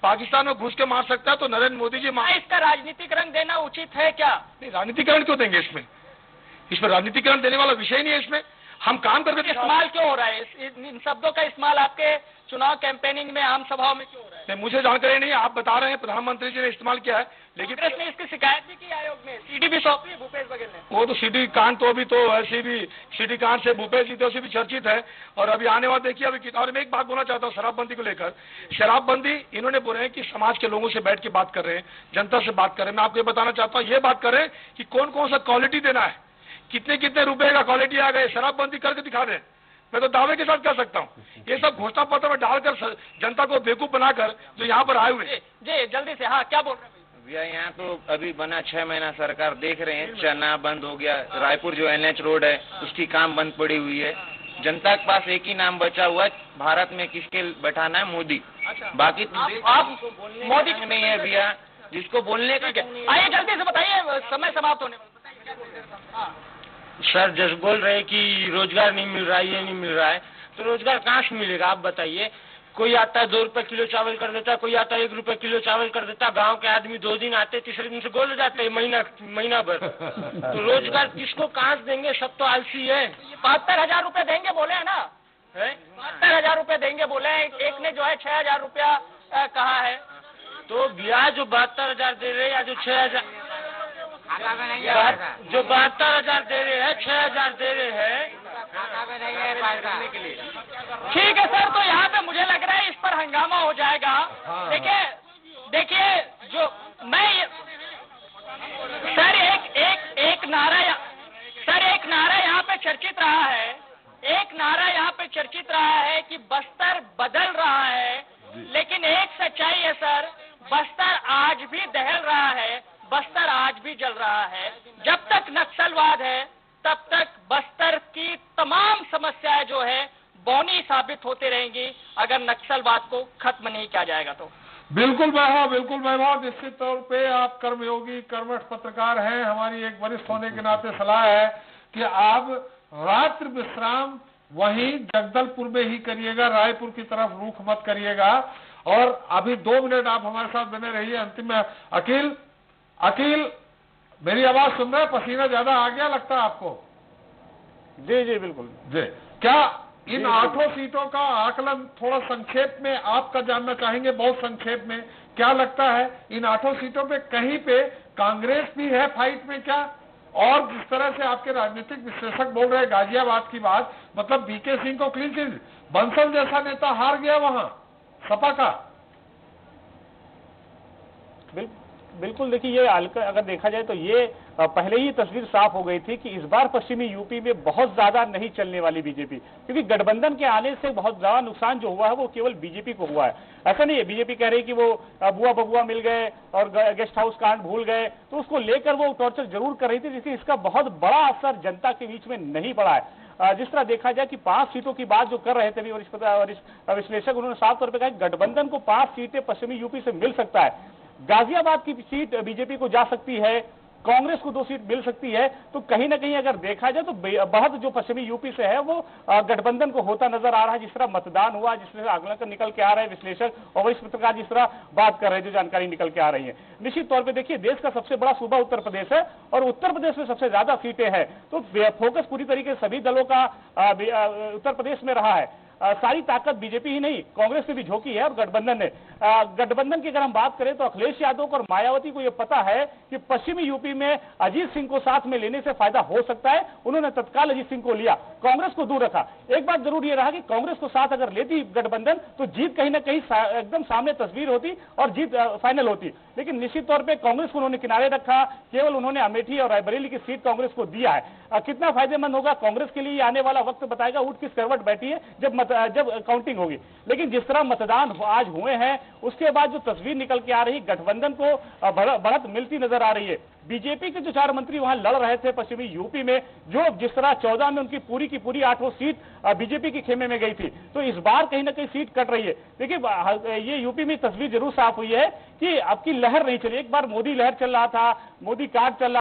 पाकिस्तान में घुस के मार सकता है तो नरेंद्र मोदी जी इसका राजनीतिक रंग देना उचित है क्या? नहीं, राजनीतिकरण क्यों देंगे इसमें राजनीतिकरण देने वाला विषय नहीं है। इसमें हम काम करके इस्तेमाल क्यों हो रहा है? इन शब्दों का इस्तेमाल आपके चुनाव कैंपेनिंग में, आम सभाओं में क्यों हो रहा है? मुझे जानकारी नहीं है, आप बता रहे हैं प्रधानमंत्री जी ने इस्तेमाल किया है, लेकिन कांग्रेस ने इसकी शिकायत भी की आयोग में, सीडी भी सौंपी है भूपेश बघेल ने। वो तो सीडी कांड तो अभी तो ऐसे भी सीडी कांड से भूपेश जी तो भी चर्चित है, और अभी आने वाला देखिए अभी। और मैं एक बात बोलना चाहता हूँ शराबबंदी को लेकर। शराबबंदी इन्होंने बोले हैं कि समाज के लोगों से बैठ के बात कर रहे हैं, जनता से बात कर रहे हैं। मैं आपको ये बताना चाहता हूँ, ये बात कर रहे हैं कि कौन कौन सा क्वालिटी देना है, कितने कितने रुपए का क्वालिटी आ गए, शराबबंदी करके दिखा दें। मैं तो दावे के साथ कह सकता हूँ, ये सब घोषणा पत्र में डालकर जनता को बेवकूफ बनाकर जो यहाँ पर आए हुए। जी जल्दी से, हाँ क्या बोल रहे हैं भैया? यहाँ तो अभी बना 6 महीना सरकार देख रहे हैं, चना बंद हो गया, रायपुर जो NH रोड है उसकी काम बंद पड़ी हुई है। जनता के पास एक ही नाम बचा हुआ है, भारत में किसके बैठाना है? मोदी। बाकी आप मोदी नहीं है भैया, जिसको बोलने का। आइए जल्दी से बताइए, समय समाप्त होने वाला। सर जस बोल रहे कि रोजगार नहीं मिल रहा है, ये नहीं मिल रहा है, तो रोजगार कहाँ से मिलेगा आप बताइए? कोई आता है 2 रुपए किलो चावल कर देता है, कोई आता है 1 रुपए किलो चावल कर देता है। गांव के आदमी 2 दिन आते, तीसरे दिन से गोल हो जाते हैं महीना भर। तो रोजगार किसको कहाँ से देंगे? सब तो आलसी है। 72,000 रुपए देंगे बोले है ना, 72,000 रुपए देंगे बोले हैं। एक ने जो है 6,000 रुपया कहा है। तो ब्याज जो 72,000 दे रहे हैं या जो 6,000 जो 72,000 दे रहे हैं, 6,000 दे रहे हैं। ठीक है सर, तो यहाँ पे मुझे लग रहा है इस पर हंगामा हो जाएगा। देखिए जो मैं सर एक नारा यहाँ पे चर्चित रहा है, एक नारा यहाँ पे चर्चित रहा है कि बस्तर बदल रहा है, लेकिन एक सच्चाई है सर, बस्तर आज भी दहल रहा है, बस्तर आज भी जल रहा है। जब तक नक्सलवाद है तब तक बस्तर की तमाम समस्याएं जो है बौनी साबित होती रहेंगी, अगर नक्सलवाद को खत्म नहीं किया जाएगा तो। बिल्कुल वैभव, निश्चित तौर पे आप कर्मयोगी कर्मठ पत्रकार हैं। हमारी एक वरिष्ठ होने के नाते सलाह है कि आप रात्रि विश्राम वहीं जगदलपुर में ही करिएगा, रायपुर की तरफ रुख मत करिएगा। और अभी 2 मिनट आप हमारे साथ बने रहिए। अंतिम में अकील मेरी आवाज सुन रहे हैं? पसीना ज्यादा आ गया लगता है आपको? जी बिल्कुल जी। क्या इन 8 सीटों का आकलन थोड़ा संक्षेप में आपका जानना चाहेंगे? बहुत संक्षेप में क्या लगता है इन 8 सीटों पे कहीं पे कांग्रेस भी है फाइट में क्या? और जिस तरह से आपके राजनीतिक विश्लेषक बोल रहे हैं गाजियाबाद की बात, मतलब बीके सिंह को क्लीन चिट, बंसल जैसा नेता हार गया वहां सपा का। बिल्कुल देखिए, ये अगर देखा जाए तो ये पहले ही तस्वीर साफ हो गई थी कि इस बार पश्चिमी यूपी में बहुत ज्यादा नहीं चलने वाली बीजेपी, क्योंकि गठबंधन के आने से बहुत ज्यादा नुकसान जो हुआ है वो केवल बीजेपी को हुआ है। ऐसा नहीं है बीजेपी कह रही कि वो बुआ बबुआ मिल गए और गेस्ट हाउस कांड भूल गए, तो उसको लेकर वो टॉर्चर जरूर कर रही थी, लेकिन इसका बहुत बड़ा असर जनता के बीच में नहीं पड़ा है। जिस तरह देखा जाए कि 5 सीटों की बात जो कर रहे थे वरिष्ठ विश्लेषक, उन्होंने साफ तौर पर कहा कि गठबंधन को 5 सीटें पश्चिमी यूपी से मिल सकता है। गाजियाबाद की सीट बीजेपी को जा सकती है, कांग्रेस को 2 सीट मिल सकती है। तो कहीं ना कहीं अगर देखा जाए तो बहुत जो पश्चिमी यूपी से है वो गठबंधन को होता नजर आ रहा है। जिस तरह मतदान हुआ, जिस तरह आकलन निकल के आ रहे हैं विश्लेषक और वरिष्ठ पत्रकार जिस तरह बात कर रहे हैं, जो जानकारी निकल के आ रही है, निश्चित तौर पे देखिए देश का सबसे बड़ा सूबा उत्तर प्रदेश है और उत्तर प्रदेश में सबसे ज्यादा सीटें हैं, तो फोकस पूरी तरीके से सभी दलों का उत्तर प्रदेश में रहा है। सारी ताकत बीजेपी ही नहीं, कांग्रेस ने भी झोंकी है और गठबंधन ने। गठबंधन की अगर हम बात करें तो अखिलेश यादव को और मायावती को यह पता है कि पश्चिमी यूपी में अजीत सिंह को साथ में लेने से फायदा हो सकता है। उन्होंने तत्काल अजीत सिंह को लिया, कांग्रेस को दूर रखा। एक बात जरूर यह रहा कि कांग्रेस को साथ अगर लेती गठबंधन तो जीत कहीं ना कहीं एकदम सामने तस्वीर होती और जीत फाइनल होती, लेकिन निश्चित तौर पर कांग्रेस को उन्होंने किनारे रखा। केवल उन्होंने अमेठी और रायबरेली की सीट कांग्रेस को दिया है। कितना फायदेमंद होगा कांग्रेस के लिए आने वाला वक्त बताएगा, ऊँट किस करवट बैठी है जब काउंटिंग होगी। लेकिन जिस तरह मतदान आज हुए हैं उसके बाद जो तस्वीर निकल के आ रही, गठबंधन को बढ़त मिलती नजर आ रही है। बीजेपी के जो 4 मंत्री वहां लड़ रहे थे पश्चिमी यूपी में, जो जिस तरह 14 में उनकी पूरी की पूरी 8 सीट बीजेपी के खेमे में गई थी, तो इस बार कहीं ना कहीं सीट कट रही है। देखिए ये यूपी में तस्वीर जरूर साफ हुई है कि अब की लहर नहीं चली। एक बार मोदी लहर चल रहा था, मोदी कार्ड चल रहा